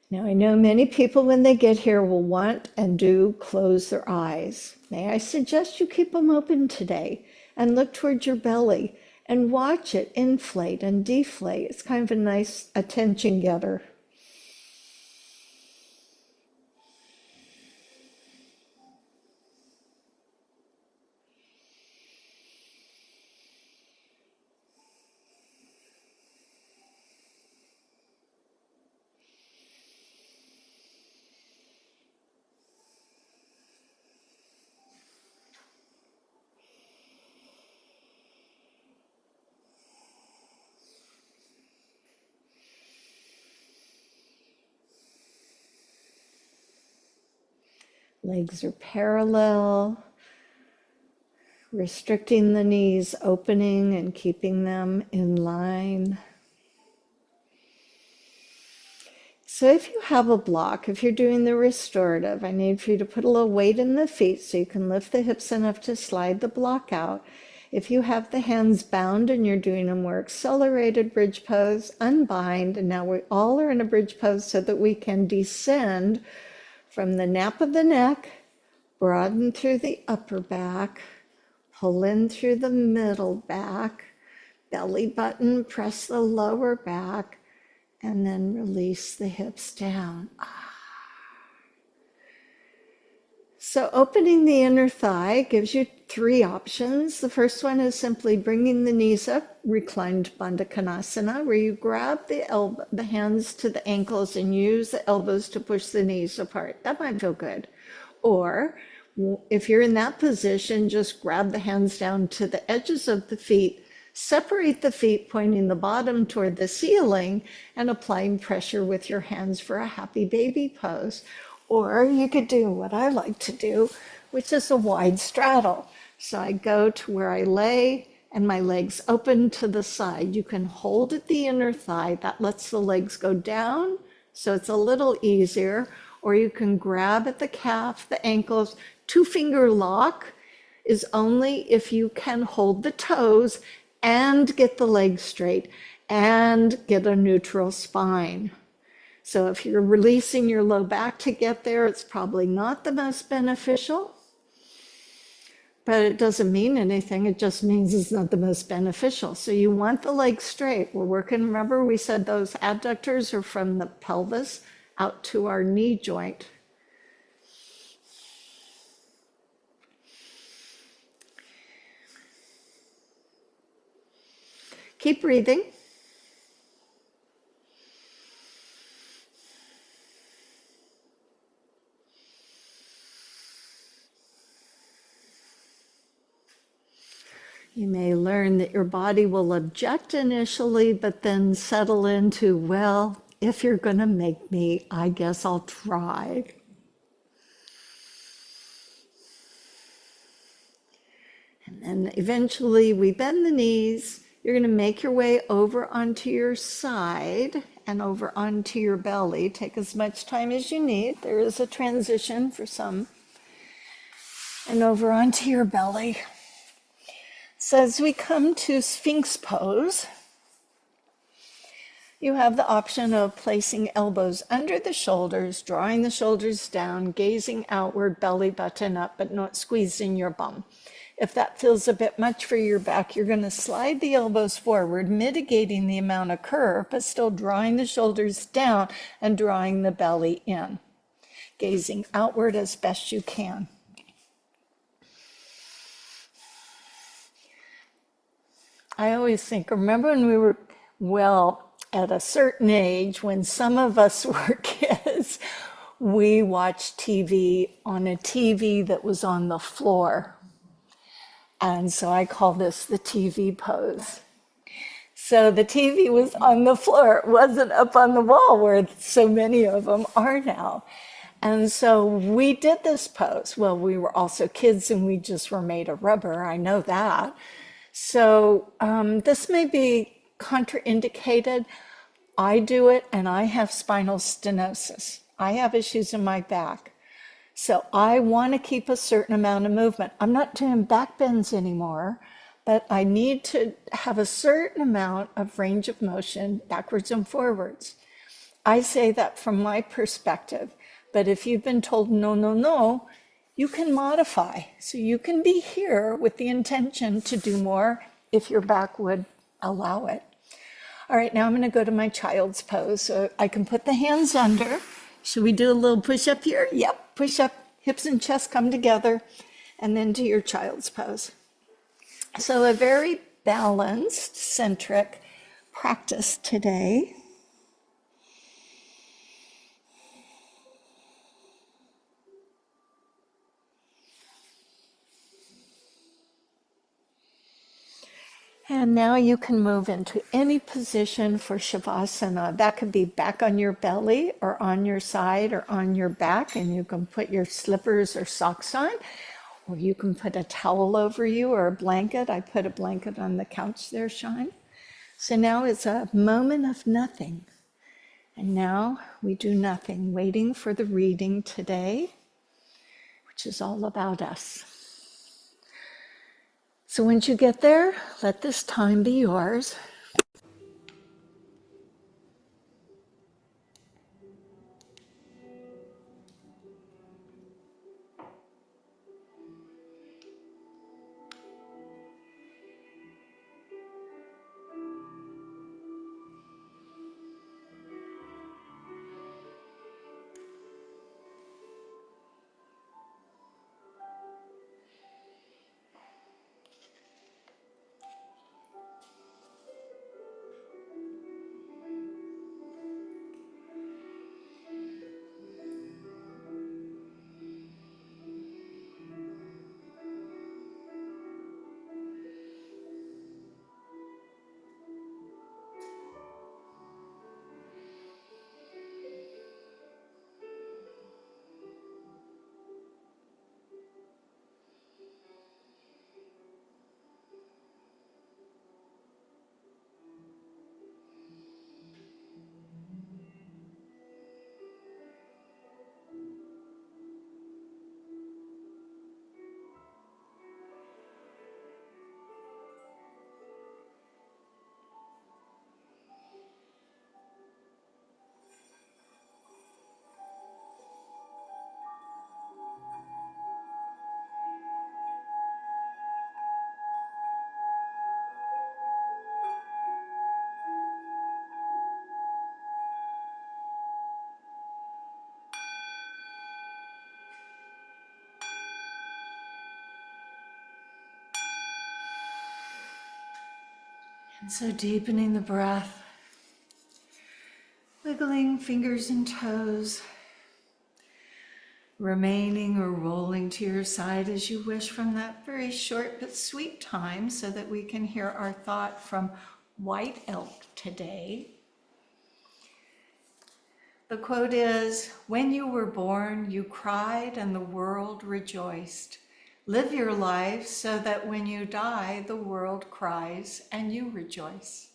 Now, I know many people when they get here will want and do close their eyes. May I suggest you keep them open today and look towards your belly and watch it inflate and deflate. It's kind of a nice attention getter. Legs are parallel, restricting the knees, opening and keeping them in line. So if you have a block, if you're doing the restorative, I need for you to put a little weight in the feet so you can lift the hips enough to slide the block out. If you have the hands bound and you're doing a more accelerated bridge pose, unbind. And now we all are in a bridge pose so that we can descend from the nape of the neck, broaden through the upper back, pull in through the middle back, belly button, press the lower back, and then release the hips down. So opening the inner thigh gives you three options. The first one is simply bringing the knees up, reclined Bandha Konasana, where you grab the hands to the ankles and use the elbows to push the knees apart. That might feel good. Or if you're in that position, just grab the hands down to the edges of the feet, separate the feet, pointing the bottom toward the ceiling and applying pressure with your hands for a happy baby pose. Or you could do what I like to do, which is a wide straddle. So I go to where I lay and my legs open to the side. You can hold at the inner thigh. That lets the legs go down, so it's a little easier. Or you can grab at the calf, the ankles. Two-finger lock is only if you can hold the toes and get the legs straight and get a neutral spine. So if you're releasing your low back to get there, it's probably not the most beneficial, but it doesn't mean anything. It just means it's not the most beneficial. So you want the legs straight. We're working, remember we said those adductors are from the pelvis out to our knee joint. Keep breathing. You may learn that your body will object initially, but then settle into, well, if you're going to make me, I guess I'll try. And then eventually we bend the knees. You're going to make your way over onto your side and over onto your belly. Take as much time as you need. There is a transition for some. And over onto your belly. So as we come to Sphinx pose, you have the option of placing elbows under the shoulders, drawing the shoulders down, gazing outward, belly button up, but not squeezing your bum. If that feels a bit much for your back, you're going to slide the elbows forward, mitigating the amount of curve, but still drawing the shoulders down and drawing the belly in, gazing outward as best you can. I always think, remember when we were, at a certain age, when some of us were kids, we watched TV on a TV that was on the floor. And so I call this the TV pose. So the TV was on the floor. It wasn't up on the wall where so many of them are now. And so we did this pose. Well, we were also kids and we just were made of rubber. I know that. So this may be contraindicated. I do it and I have spinal stenosis. I have issues in my back. So I want to keep a certain amount of movement. I'm not doing back bends anymore, but I need to have a certain amount of range of motion backwards and forwards. I say that from my perspective, but if you've been told no, no, no, you can modify. So you can be here with the intention to do more if your back would allow it. All right, now I'm going to go to my child's pose. So I can put the hands under. Should we do a little push up here? Yep, push up, hips and chest come together, and then do your child's pose. So a very balanced, centric practice today. And now you can move into any position for Shavasana. That could be back on your belly or on your side or on your back, and you can put your slippers or socks on, or you can put a towel over you or a blanket. I put a blanket on the couch there, Sean. So now it's a moment of nothing. And now we do nothing, waiting for the reading today, which is all about us. So once you get there, let this time be yours. And so deepening the breath, wiggling fingers and toes, remaining or rolling to your side as you wish from that very short but sweet time so that we can hear our thought from White Elk today. The quote is, "When you were born, you cried and the world rejoiced. Live your life so that when you die, the world cries and you rejoice."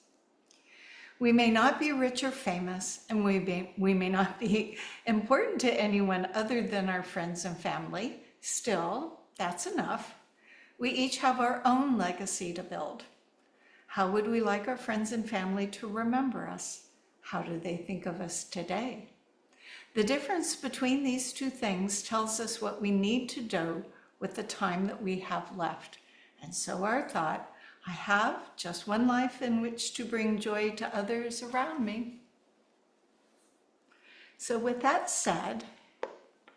We may not be rich or famous, and we may not be important to anyone other than our friends and family. Still, that's enough. We each have our own legacy to build. How would we like our friends and family to remember us? How do they think of us today? The difference between these two things tells us what we need to do with the time that we have left. And so our thought, I have just one life in which to bring joy to others around me. So with that said,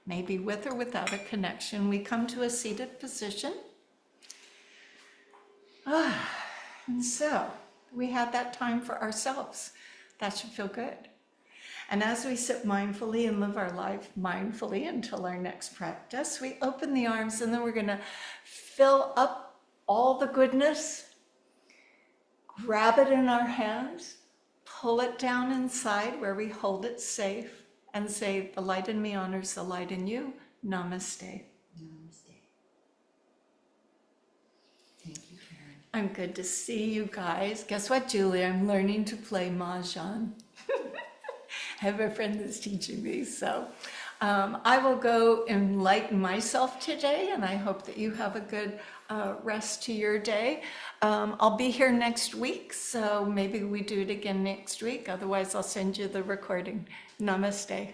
maybe with or without a connection, we come to a seated position. And so we had that time for ourselves. That should feel good. And as we sit mindfully and live our life mindfully until our next practice, we open the arms and then we're going to fill up all the goodness, grab it in our hands, pull it down inside where we hold it safe, and say, the light in me honors the light in you. Namaste. Namaste. Thank you, Karen. I'm good to see you guys. Guess what, Julie? I'm learning to play Mahjong. I have a friend that's teaching me, so I will go enlighten myself today, and I hope that you have a good rest to your day. I'll be here next week, so maybe we do it again next week. Otherwise, I'll send you the recording. Namaste.